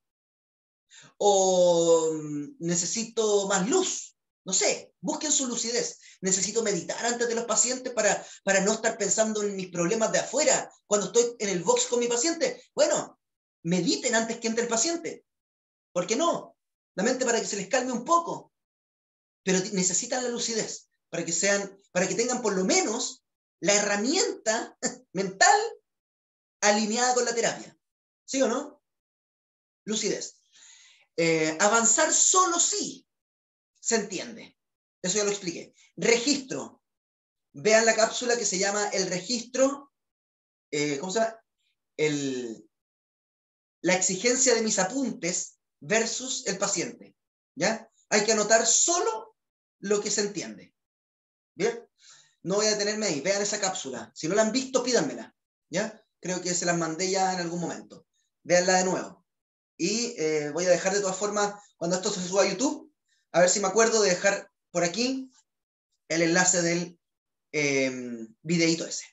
O necesito más luz. No sé, busquen su lucidez. Necesito meditar antes de los pacientes para no estar pensando en mis problemas de afuera cuando estoy en el box con mi paciente. Bueno, mediten antes que entre el paciente. ¿Por qué no? La mente para que se les calme un poco. Pero necesitan la lucidez para que tengan por lo menos la herramienta mental alineada con la terapia. ¿Sí o no? Lucidez. Avanzar solo sí se entiende. Eso ya lo expliqué. Registro. Vean la cápsula que se llama el registro, ¿cómo se llama? La exigencia de mis apuntes versus el paciente. ¿Ya? Hay que anotar solo lo que se entiende. ¿Bien? No voy a detenerme ahí. Vean esa cápsula. Si no la han visto, pídanmela. ¿Ya? Creo que se las mandé ya en algún momento. Véanla de nuevo. Y voy a dejar de todas formas, cuando esto se suba a YouTube, a ver si me acuerdo de dejar por aquí el enlace del videíto ese.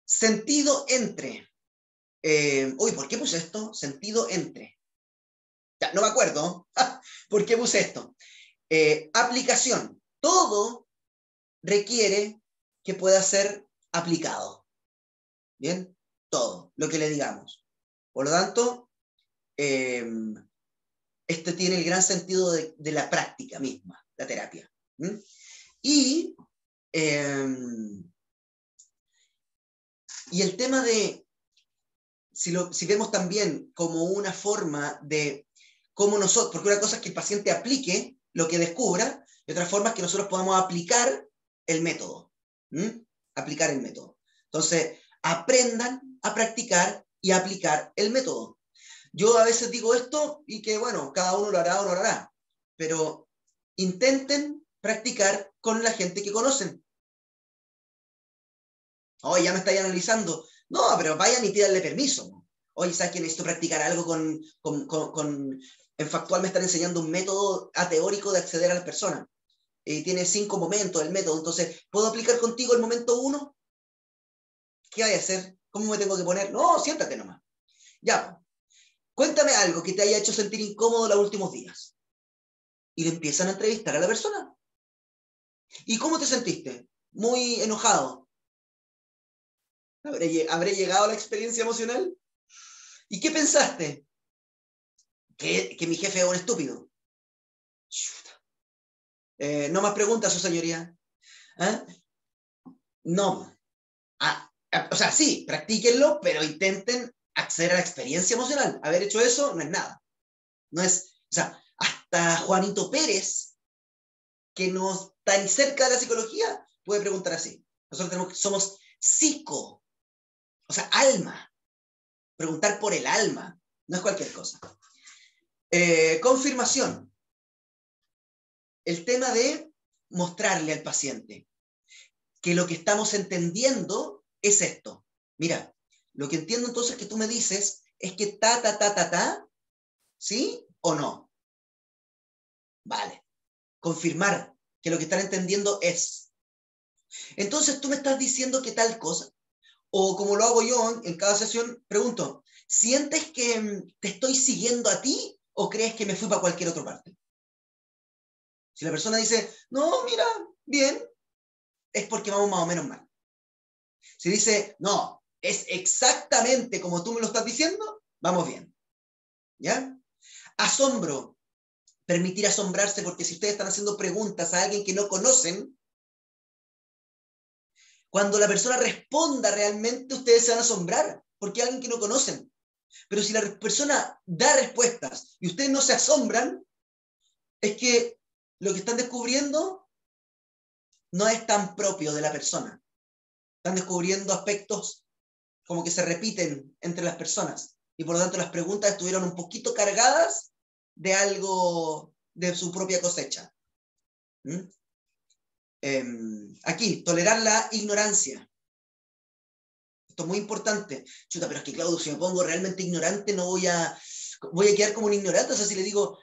Sentido entre. Uy, ¿por qué puse esto? Sentido entre. Ya, no me acuerdo. ¿Por qué puse esto? Aplicación. Todo requiere que pueda ser aplicado. ¿Bien? Todo, lo que le digamos. Por lo tanto, este tiene el gran sentido de la práctica misma, la terapia. Y el tema de, si vemos también como una forma de cómo nosotros, porque una cosa es que el paciente aplique lo que descubra, y otra forma es que nosotros podamos aplicar el método. Aplicar el método. Entonces, aprendan a practicar y a aplicar el método. Yo a veces digo esto y que, bueno, cada uno lo hará o no lo hará, pero intenten practicar con la gente que conocen. Oye, ya me estáis analizando. No, pero vayan y pídanle permiso. Oye, ¿sabes que necesito practicar algo en Factual me están enseñando un método ateórico de acceder a las personas. Y tiene 5 momentos el método. Entonces, ¿puedo aplicar contigo el momento 1? ¿Qué hay a hacer? ¿Cómo me tengo que poner? No, siéntate nomás. Ya. Cuéntame algo que te haya hecho sentir incómodo los últimos días. Y le empiezan a entrevistar a la persona. ¿Y cómo te sentiste? Muy enojado. ¿Habré llegado a la experiencia emocional? ¿Y qué pensaste? Que mi jefe es un estúpido. No más preguntas, su señoría. ¿Ah? No. O sea, sí, practíquenlo, pero intenten acceder a la experiencia emocional. Haber hecho eso no es nada. No es, o sea, hasta Juanito Pérez, que no está ni cerca de la psicología, puede preguntar así. Nosotros somos psico, o sea, alma. Preguntar por el alma, no es cualquier cosa. Confirmación. El tema de mostrarle al paciente que lo que estamos entendiendo es esto. Mira, lo que entiendo entonces que tú me dices es que ta, ¿sí o no? Vale. Confirmar que lo que están entendiendo es. Entonces tú me estás diciendo que tal cosa, o como lo hago yo en cada sesión, pregunto, ¿sientes que te estoy siguiendo a ti o crees que me fui para cualquier otra parte? Si la persona dice, no, mira, bien, es porque vamos más o menos mal. Si dice, no, es exactamente como tú me lo estás diciendo, vamos bien. ¿Ya? Asombro. Permitir asombrarse, porque si ustedes están haciendo preguntas a alguien que no conocen, cuando la persona responda realmente, ustedes se van a asombrar, porque es alguien que no conocen. Pero si la persona da respuestas y ustedes no se asombran, es que lo que están descubriendo no es tan propio de la persona. Están descubriendo aspectos como que se repiten entre las personas. Y por lo tanto las preguntas estuvieron un poquito cargadas de algo de su propia cosecha. Aquí, tolerar la ignorancia. Esto es muy importante. Chuta, pero es que Claudio, si me pongo realmente ignorante, no voy a quedar como un ignorante. O sea, si le digo,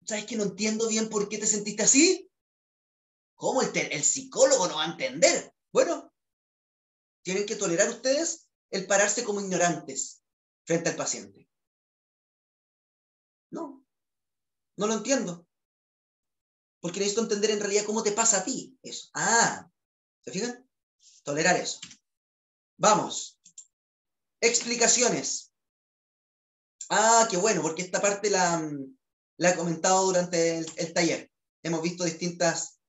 ¿sabes que no entiendo bien por qué te sentiste así? ¿Cómo el psicólogo no va a entender? Bueno, tienen que tolerar ustedes el pararse como ignorantes frente al paciente. No lo entiendo. Porque necesito entender en realidad cómo te pasa a ti eso. ¿Se fijan? Tolerar eso. Vamos. Explicaciones. Qué bueno, porque esta parte la he comentado durante el taller. Hemos visto distintos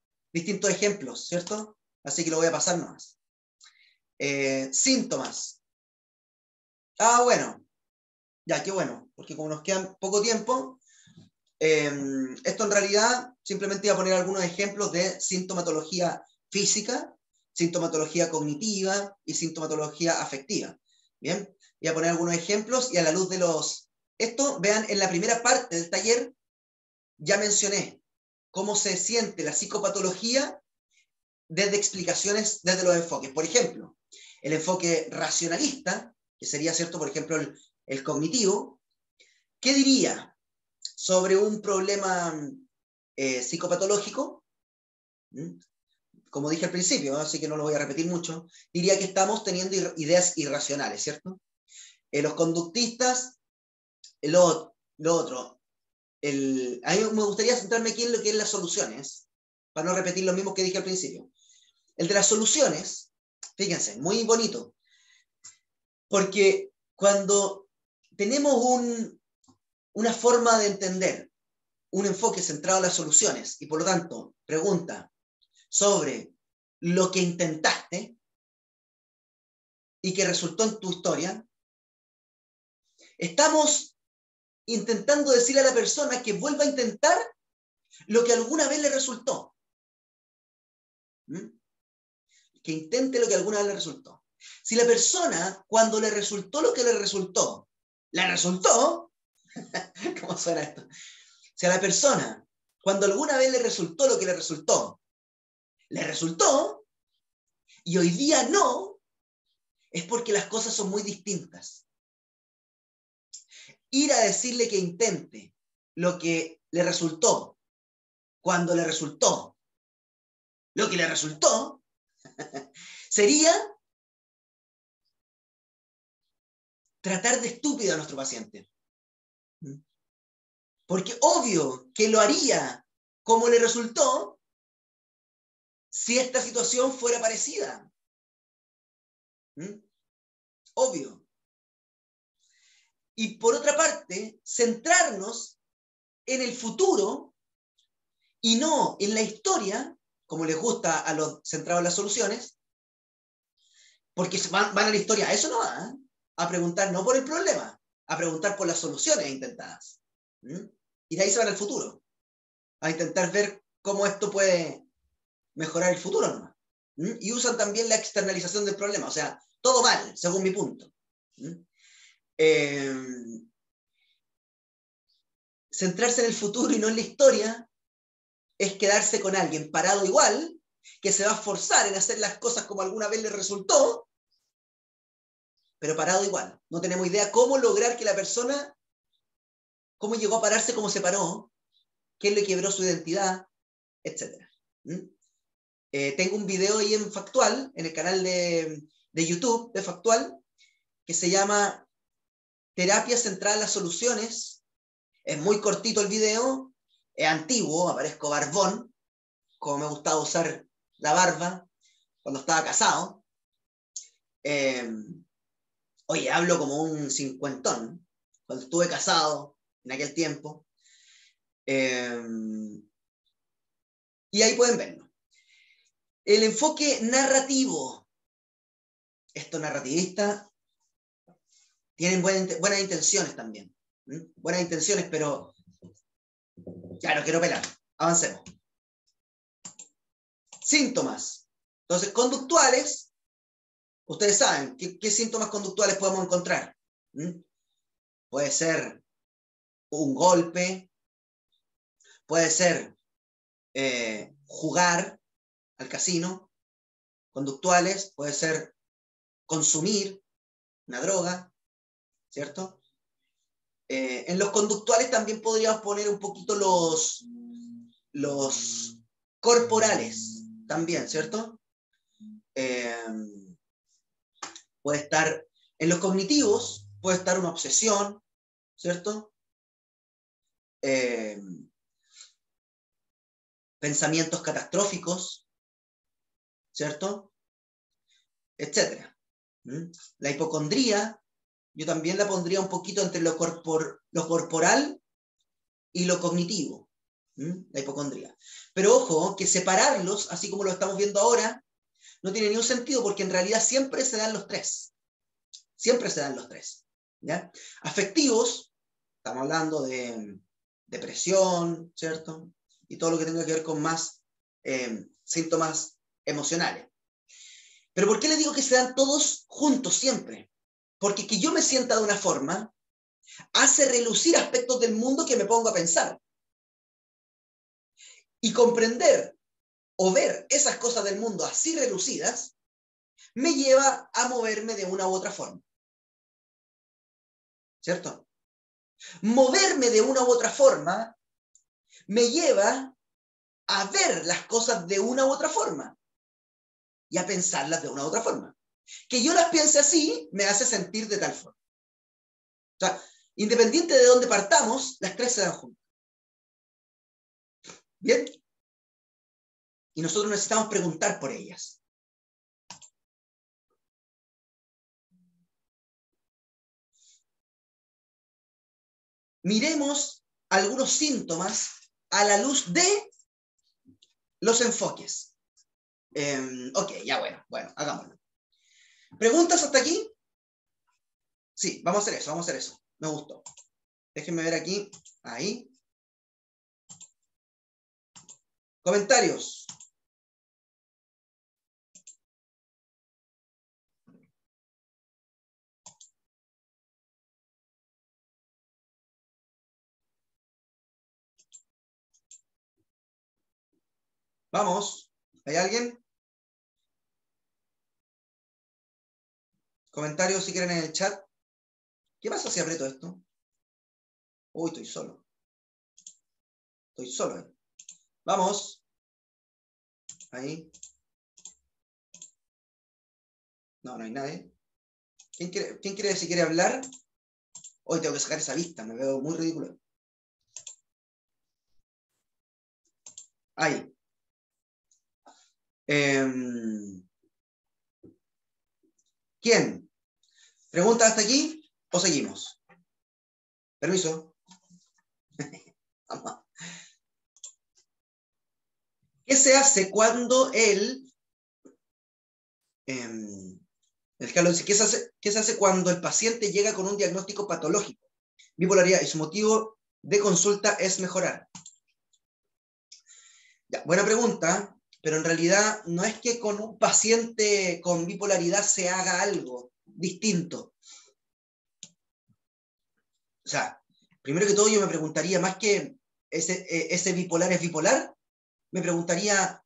ejemplos, ¿cierto? Así que lo voy a pasar nomás. Síntomas. Bueno. Ya, qué bueno, porque como nos queda poco tiempo, esto en realidad simplemente iba a poner algunos ejemplos de sintomatología física, sintomatología cognitiva y sintomatología afectiva. Bien, voy a poner algunos ejemplos y a la luz de esto, vean, en la primera parte del taller ya mencioné cómo se siente la psicopatología desde explicaciones, desde los enfoques. Por ejemplo, el enfoque racionalista, que sería, ¿cierto?, por ejemplo, el cognitivo, ¿qué diría sobre un problema psicopatológico? Como dije al principio, así que no lo voy a repetir mucho, diría que estamos teniendo ideas irracionales, ¿cierto? Los conductistas, lo otro, a mí me gustaría centrarme aquí en lo que es las soluciones, para no repetir lo mismo que dije al principio. El de las soluciones, fíjense, muy bonito, porque cuando tenemos una forma de entender, un enfoque centrado en las soluciones, y por lo tanto, pregunta sobre lo que intentaste y que resultó en tu historia, estamos intentando decirle a la persona que vuelva a intentar lo que alguna vez le resultó. Que intente lo que alguna vez le resultó. Si la persona, cuando le resultó lo que le resultó, ¿cómo suena esto? Si a la persona, cuando alguna vez le resultó lo que le resultó, y hoy día no, es porque las cosas son muy distintas. Ir a decirle que intente lo que le resultó, cuando le resultó lo que le resultó, sería tratar de estúpido a nuestro paciente. Porque obvio que lo haría como le resultó si esta situación fuera parecida. Obvio. Y por otra parte, centrarnos en el futuro y no en la historia, como les gusta a los centrados en las soluciones, Porque van a la historia, a eso no va, ¿eh? A preguntar no por el problema, a preguntar por las soluciones intentadas. ¿Mm? Y de ahí se van al futuro, a intentar ver cómo esto puede mejorar el futuro nomás. ¿Mm? Y usan también la externalización del problema, o sea, todo mal, según mi punto. ¿Mm? Centrarse en el futuro y no en la historia es quedarse con alguien parado igual, que se va a esforzar en hacer las cosas como alguna vez le resultó, pero parado igual. No tenemos idea cómo lograr que la persona, cómo llegó a pararse como se paró, quién le quebró su identidad, etc. Tengo un video ahí en Factual, en el canal de YouTube de Factual, que se llama Terapia Central a las Soluciones. Es muy cortito el video, es antiguo, aparezco barbón, como me gustaba usar la barba cuando estaba casado. Oye, hablo como un cincuentón, cuando estuve casado en aquel tiempo. Y ahí pueden verlo. El enfoque narrativo. Estos narrativistas tienen buenas intenciones también. Buenas intenciones, pero ya no quiero pelar. Avancemos. Síntomas. Entonces, conductuales. Ustedes saben, ¿qué síntomas conductuales podemos encontrar? Puede ser un golpe, puede ser jugar al casino, conductuales, puede ser consumir una droga, ¿cierto? En los conductuales también podríamos poner un poquito los corporales, también, ¿cierto? Puede estar, en los cognitivos, puede estar una obsesión, ¿cierto? Pensamientos catastróficos, ¿cierto? Etcétera. La hipocondría, yo también la pondría un poquito entre lo corporal y lo cognitivo, la hipocondría. Pero ojo, que separarlos, así como lo estamos viendo ahora, no tiene ningún sentido porque en realidad siempre se dan los tres. Siempre se dan los tres. ¿Ya? Afectivos, estamos hablando de depresión, ¿cierto? Y todo lo que tenga que ver con más síntomas emocionales. Pero ¿por qué les digo que se dan todos juntos siempre? Porque que yo me sienta de una forma hace relucir aspectos del mundo que me pongo a pensar. Y comprender o ver esas cosas del mundo así relucidas me lleva a moverme de una u otra forma. ¿Cierto? Moverme de una u otra forma me lleva a ver las cosas de una u otra forma y a pensarlas de una u otra forma. Que yo las piense así me hace sentir de tal forma. O sea, independiente de dónde partamos, las tres se dan juntas. ¿Bien? Y nosotros necesitamos preguntar por ellas. Miremos algunos síntomas a la luz de los enfoques. Ok, ya bueno, hagámoslo. ¿Preguntas hasta aquí? Sí, vamos a hacer eso. Me gustó. Déjenme ver aquí. Ahí. Comentarios. Vamos. ¿Hay alguien? Comentarios si quieren en el chat. ¿Qué pasa si aprieto esto? Uy, estoy solo. Estoy solo. Vamos. Ahí. No hay nadie. ¿Quién quiere si quiere hablar? Hoy tengo que sacar esa vista, me veo muy ridículo. Ahí. ¿Quién? ¿Pregunta hasta aquí o seguimos? Permiso. ¿Qué se hace cuando El Carlos dice, ¿qué se hace cuando el paciente llega con un diagnóstico patológico? Bipolaridad, y su motivo de consulta es mejorar. Ya, buena pregunta, pero en realidad no es que con un paciente con bipolaridad se haga algo distinto. O sea, primero que todo yo me preguntaría, más que ese bipolar es bipolar, me preguntaría,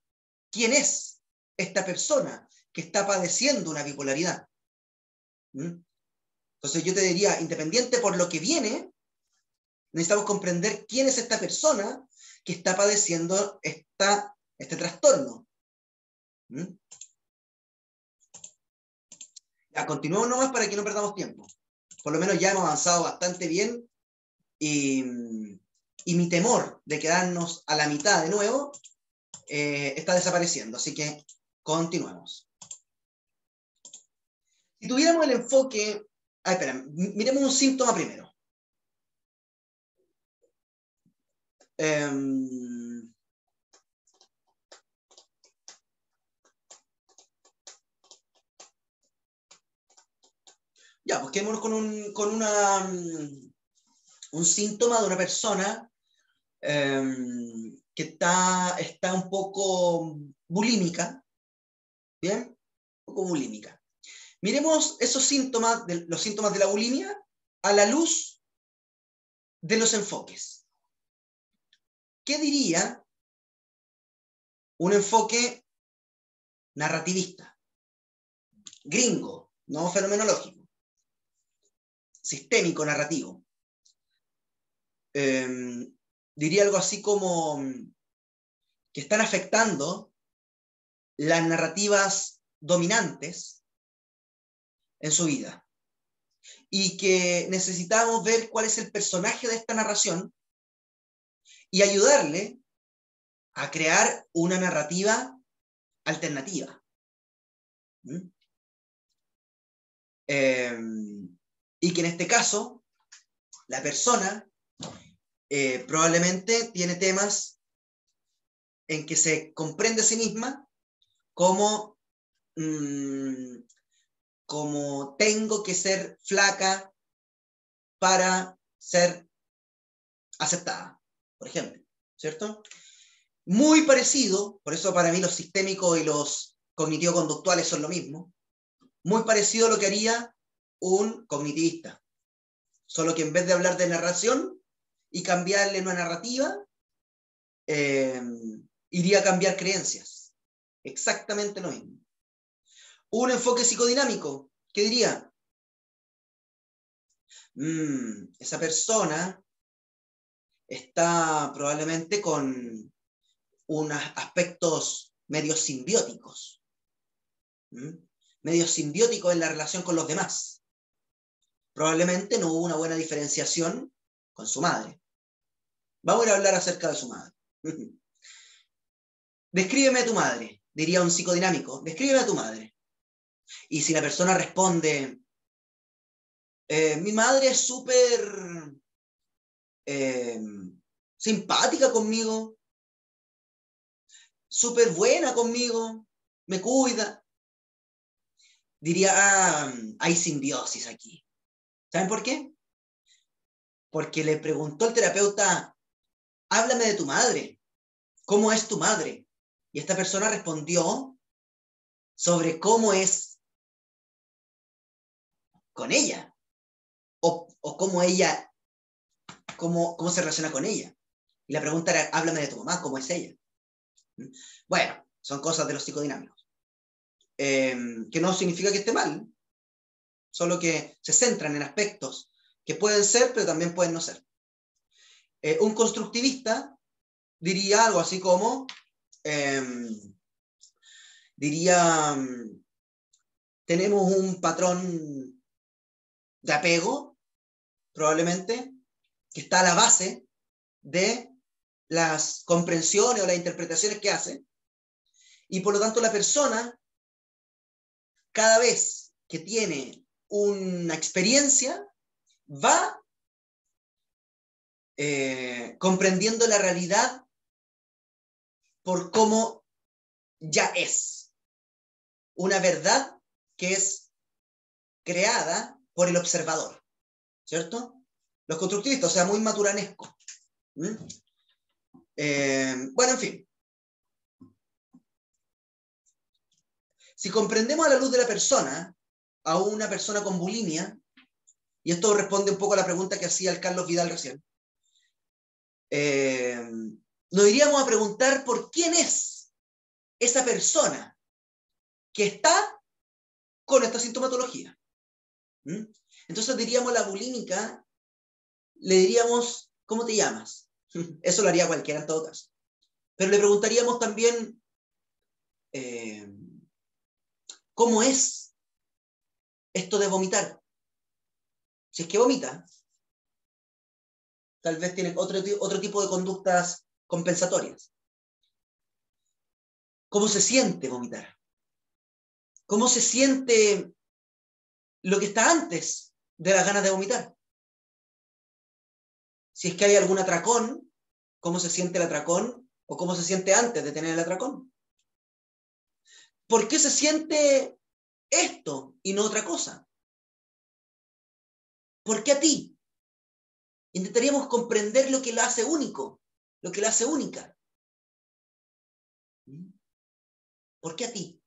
¿quién es esta persona que está padeciendo una bipolaridad? ¿Mm? Entonces yo te diría, independiente por lo que viene, necesitamos comprender quién es esta persona que está padeciendo este trastorno. ¿Mm? Ya, continuemos nomás para que no perdamos tiempo. Por lo menos ya hemos avanzado bastante bien y mi temor de quedarnos a la mitad de nuevo está desapareciendo. Así que continuemos. Si tuviéramos el enfoque... espera, miremos un síntoma primero. Ya, pues quedémonos con un síntoma de una persona que está un poco bulímica, ¿bien? Un poco bulímica. Miremos esos síntomas, los síntomas de la bulimia a la luz de los enfoques. ¿Qué diría un enfoque narrativista? Gringo, no fenomenológico. Sistémico, narrativo. Diría algo así como que están afectando las narrativas dominantes en su vida y que necesitamos ver cuál es el personaje de esta narración y ayudarle a crear una narrativa alternativa. Y que en este caso la persona probablemente tiene temas en que se comprende a sí misma como tengo que ser flaca para ser aceptada, por ejemplo, ¿cierto? Muy parecido, por eso para mí los sistémicos y los cognitivo-conductuales son lo mismo, muy parecido a lo que haría un cognitivista, solo que en vez de hablar de narración y cambiarle una narrativa, iría a cambiar creencias. Exactamente lo mismo. Un enfoque psicodinámico, ¿qué diría? Esa persona está probablemente con unos aspectos medio simbióticos. Medio simbióticos en la relación con los demás. Probablemente no hubo una buena diferenciación con su madre. Vamos a ir a hablar acerca de su madre. Descríbeme a tu madre, diría un psicodinámico. Descríbeme a tu madre. Y si la persona responde, mi madre es súper simpática conmigo, súper buena conmigo, me cuida, diría, hay simbiosis aquí. ¿Saben por qué? Porque le preguntó el terapeuta, háblame de tu madre, ¿cómo es tu madre? Y esta persona respondió sobre cómo es con ella, o cómo ella, cómo se relaciona con ella. Y la pregunta era, háblame de tu mamá, ¿cómo es ella? Bueno, son cosas de los psicodinámicos. Que no significa que esté mal, solo que se centran en aspectos que pueden ser, pero también pueden no ser. Un constructivista diría algo así como, tenemos un patrón de apego, probablemente, que está a la base de las comprensiones o las interpretaciones que hace, y por lo tanto la persona, cada vez que tiene una experiencia, va comprendiendo la realidad por cómo ya es. Una verdad que es creada por el observador, ¿cierto? Los constructivistas, o sea, muy maturanesco. Bueno, en fin. Si comprendemos a la luz de la persona, a una persona con bulimia, y esto responde un poco a la pregunta que hacía el Carlos Vidal recién, nos iríamos a preguntar por quién es esa persona que está con esta sintomatología. Entonces diríamos la bulímica, le diríamos, ¿cómo te llamas? Eso lo haría cualquiera en todo caso. Pero le preguntaríamos también, ¿cómo es esto de vomitar? Si es que vomita, tal vez tiene otro tipo de conductas compensatorias. ¿Cómo se siente vomitar? ¿Cómo se siente lo que está antes de las ganas de vomitar? Si es que hay algún atracón, ¿cómo se siente el atracón? ¿O cómo se siente antes de tener el atracón? ¿Por qué se siente esto y no otra cosa? ¿Por qué a ti? Intentaríamos comprender lo que lo hace único, lo que lo hace única. ¿Por qué a ti?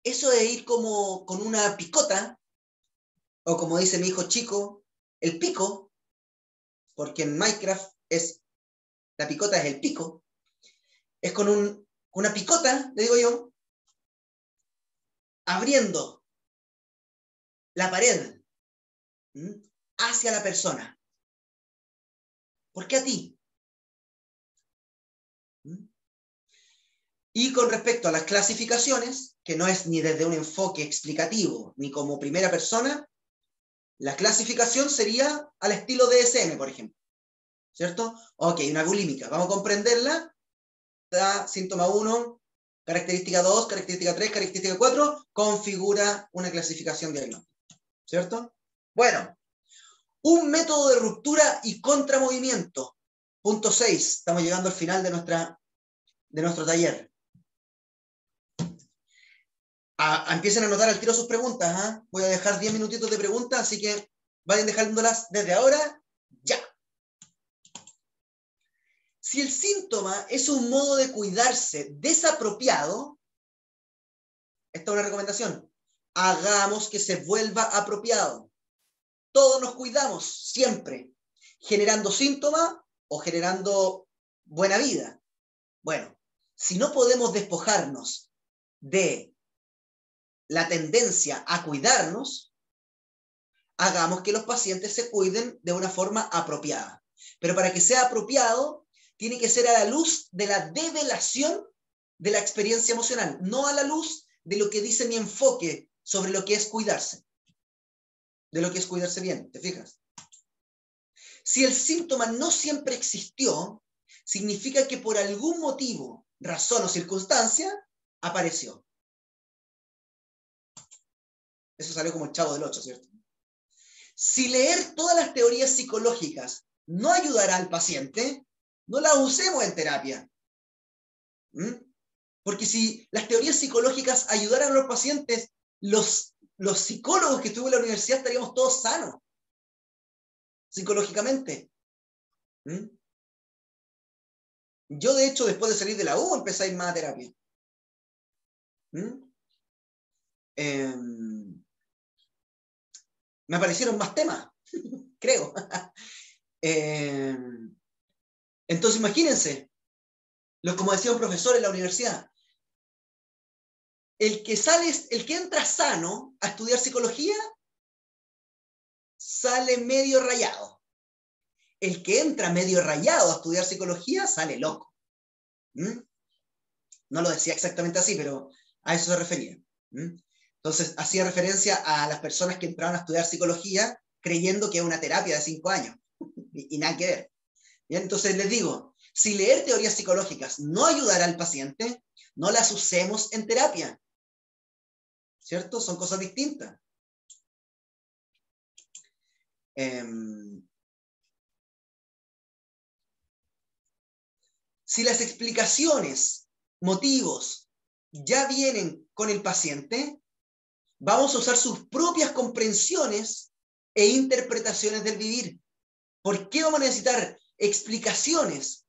Eso de ir como con una picota, o como dice mi hijo chico, el pico, porque en Minecraft la picota es el pico, es con una picota, le digo yo, abriendo la pared hacia la persona. ¿Por qué a ti? Y con respecto a las clasificaciones, que no es ni desde un enfoque explicativo, ni como primera persona, la clasificación sería al estilo DSM, por ejemplo. ¿Cierto? Ok, una bulímica. Vamos a comprenderla. Da síntoma 1, característica 2, característica 3, característica 4, configura una clasificación diagnóstica. ¿Cierto? Bueno, un método de ruptura y contramovimiento. Punto 6. Estamos llegando al final de nuestro taller. Empiecen a anotar al tiro sus preguntas. ¿eh? Voy a dejar 10 minutitos de preguntas, así que vayan dejándolas desde ahora, ya. Si el síntoma es un modo de cuidarse desapropiado, esta es una recomendación, hagamos que se vuelva apropiado. Todos nos cuidamos, siempre, generando síntoma o generando buena vida. Bueno, si no podemos despojarnos de la tendencia a cuidarnos, hagamos que los pacientes se cuiden de una forma apropiada. Pero para que sea apropiado, tiene que ser a la luz de la develación de la experiencia emocional, no a la luz de lo que dice mi enfoque sobre lo que es cuidarse, de lo que es cuidarse bien, ¿te fijas? Si el síntoma no siempre existió, significa que por algún motivo, razón o circunstancia, apareció. Eso salió como el Chavo del Ocho, ¿cierto? Si leer todas las teorías psicológicas no ayudará al paciente, no las usemos en terapia. Porque si las teorías psicológicas ayudaran a los pacientes, los psicólogos que estuvimos en la universidad estaríamos todos sanos, psicológicamente. Yo, de hecho, después de salir de la U, empecé a ir más a terapia. Me aparecieron más temas, creo. Entonces, imagínense, como decía un profesor en la universidad, el que entra sano a estudiar psicología, sale medio rayado. El que entra medio rayado a estudiar psicología, sale loco. No lo decía exactamente así, pero a eso se refería. Entonces, hacía referencia a las personas que entraban a estudiar psicología creyendo que es una terapia de 5 años. y nada que ver. Bien, entonces les digo, si leer teorías psicológicas no ayudará al paciente, no las usemos en terapia. ¿Cierto? Son cosas distintas. Si las explicaciones, motivos, ya vienen con el paciente, Vamos a usar sus propias comprensiones e interpretaciones del vivir. ¿Por qué vamos a necesitar explicaciones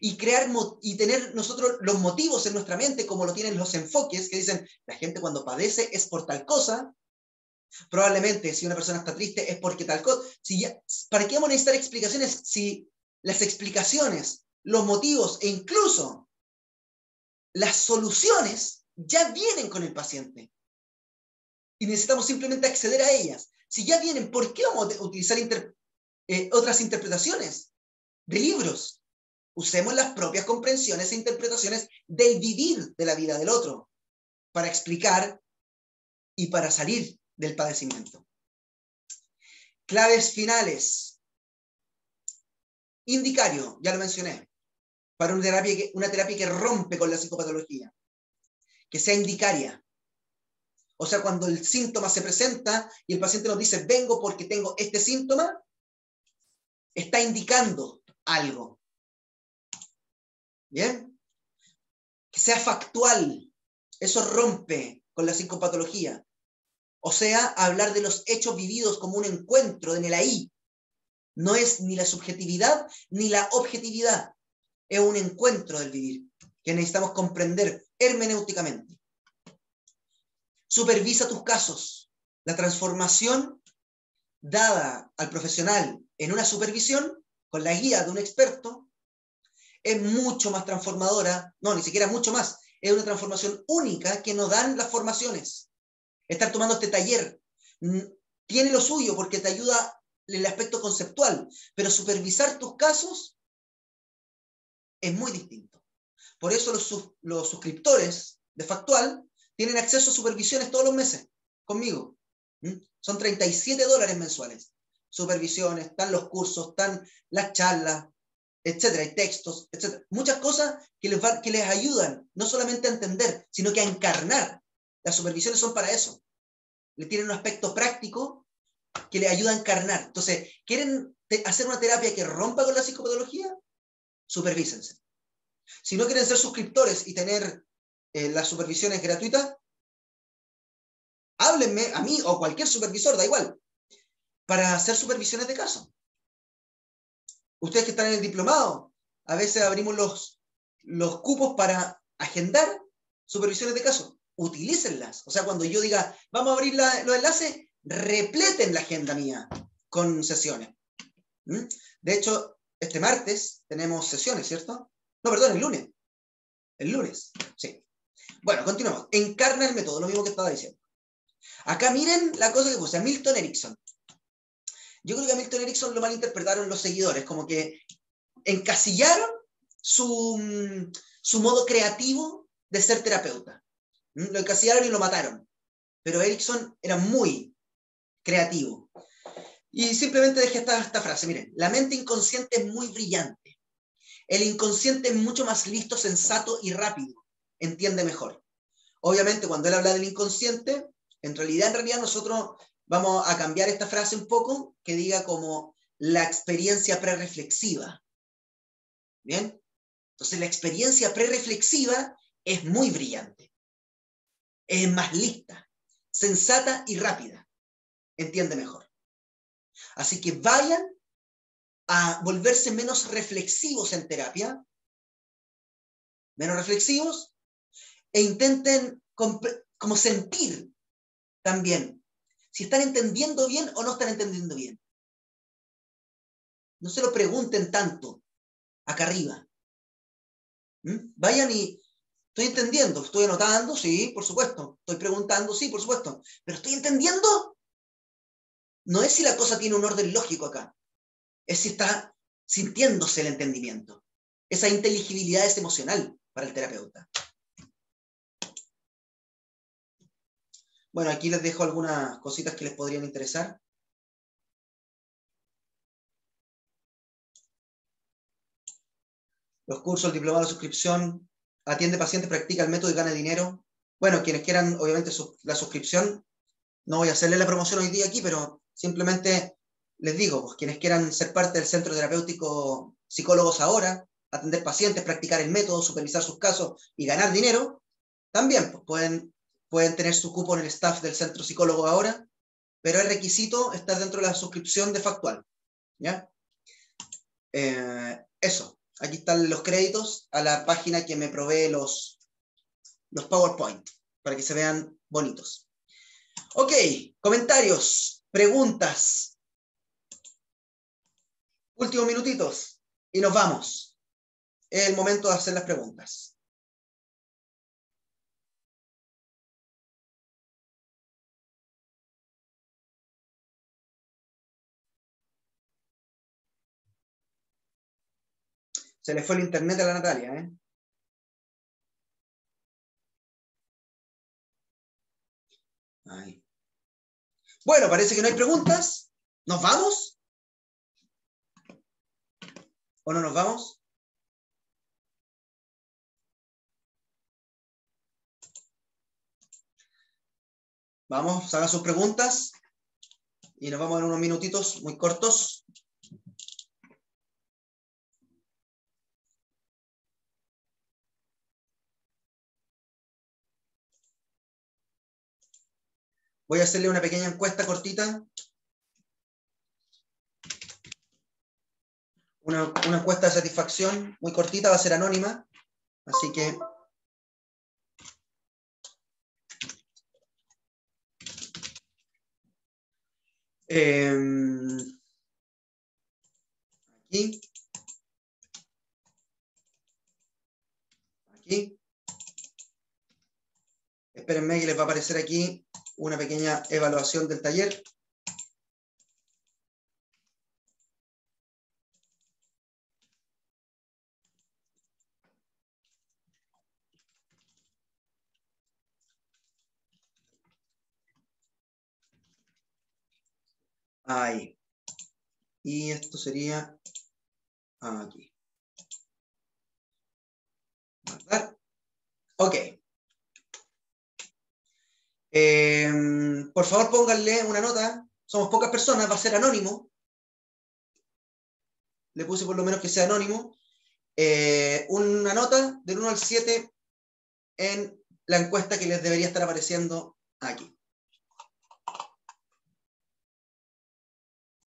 y tener nosotros los motivos en nuestra mente, como lo tienen los enfoques, que dicen, la gente cuando padece es por tal cosa? Probablemente si una persona está triste es porque tal cosa. ¿Para qué vamos a necesitar explicaciones si las explicaciones, los motivos e incluso las soluciones ya vienen con el paciente? Y necesitamos simplemente acceder a ellas. Si ya vienen, ¿por qué vamos a utilizar otras interpretaciones de libros? Usemos las propias comprensiones e interpretaciones del vivir de la vida del otro para explicar y para salir del padecimiento. Claves finales. Indicario, ya lo mencioné, para una terapia que rompe con la psicopatología, que sea indicaria. O sea, cuando el síntoma se presenta y el paciente nos dice, vengo porque tengo este síntoma, está indicando algo. ¿Bien? Que sea factual. Eso rompe con la psicopatología. O sea, hablar de los hechos vividos como un encuentro en el ahí. No es ni la subjetividad ni la objetividad. Es un encuentro del vivir que necesitamos comprender hermenéuticamente. Supervisa tus casos. La transformación dada al profesional en una supervisión, con la guía de un experto, es mucho más transformadora, no, ni siquiera mucho más, es una transformación única que nos dan las formaciones. Estar tomando este taller tiene lo suyo porque te ayuda en el aspecto conceptual, pero supervisar tus casos es muy distinto. Por eso los suscriptores de Factual tienen acceso a supervisiones todos los meses conmigo. Son $37 mensuales. Supervisiones, están los cursos, están las charlas, etcétera, hay textos, etcétera. Muchas cosas que les ayudan no solamente a entender, sino que a encarnar. Las supervisiones son para eso. Le tienen un aspecto práctico que le ayuda a encarnar. Entonces, ¿quieren hacer una terapia que rompa con la psicopatología? Supervísense. Si no quieren ser suscriptores y tener las supervisiones gratuitas, háblenme a mí o cualquier supervisor, da igual, para hacer supervisiones de caso. Ustedes que están en el diplomado, a veces abrimos los cupos para agendar supervisiones de caso. Utilícenlas. O sea, cuando yo diga, vamos a abrir los enlaces, repleten la agenda mía con sesiones. De hecho, este martes tenemos sesiones, ¿cierto? No, perdón, el lunes. El lunes, sí. Bueno, continuamos. Encarna el método, lo mismo que estaba diciendo. Acá miren la cosa que puse, a Milton Erickson. Yo creo que a Milton Erickson lo malinterpretaron los seguidores, como que encasillaron su modo creativo de ser terapeuta. Lo encasillaron y lo mataron. Pero Erickson era muy creativo. Y simplemente dejé esta frase, miren, la mente inconsciente es muy brillante. El inconsciente es mucho más listo, sensato y rápido. Entiende mejor. Obviamente, cuando él habla del inconsciente, en realidad nosotros vamos a cambiar esta frase un poco, que diga como la experiencia prereflexiva. ¿Bien? Entonces, la experiencia prereflexiva es muy brillante. Es más lista, sensata y rápida. Entiende mejor. Así que vayan a volverse menos reflexivos en terapia, menos reflexivos, e intenten como sentir también si están entendiendo bien o no están entendiendo bien. No se lo pregunten tanto acá arriba. Vayan y estoy entendiendo, estoy anotando, sí, por supuesto. Estoy preguntando, sí, por supuesto. Pero estoy entendiendo. No es si la cosa tiene un orden lógico acá. Es si está sintiéndose el entendimiento. Esa inteligibilidad es emocional para el terapeuta. Bueno, aquí les dejo algunas cositas que les podrían interesar. Los cursos, el diplomado de suscripción, atiende pacientes, practica el método y gana dinero. Bueno, quienes quieran, obviamente, la suscripción, no voy a hacerle la promoción hoy día aquí, pero simplemente les digo, pues, quienes quieran ser parte del centro terapéutico Psicólogos Ahora, atender pacientes, practicar el método, supervisar sus casos y ganar dinero, también pues, pueden pueden tener su cupo en el staff del Centro Psicólogo ahora, pero es requisito estar dentro de la suscripción de Factual, ¿ya? Eso, aquí están los créditos a la página que me provee los PowerPoint, para que se vean bonitos. Ok, comentarios, preguntas. Últimos minutitos y nos vamos. Es el momento de hacer las preguntas. Se le fue el internet a la Natalia, ¿eh? Ahí. Bueno, parece que no hay preguntas. ¿Nos vamos? ¿O no nos vamos? Vamos, hagan sus preguntas y nos vamos en unos minutitos muy cortos. Voy a hacerle una pequeña encuesta cortita. Una encuesta de satisfacción muy cortita, va a ser anónima. Así que... aquí. Aquí. Espérenme que les va a aparecer aquí una pequeña evaluación del taller. Ahí. Y esto sería aquí. Guardar. Ok. Por favor, pónganle una nota. Somos pocas personas, va a ser anónimo. Le puse por lo menos que sea anónimo. Una nota del 1 al 7 en la encuesta que les debería estar apareciendo aquí.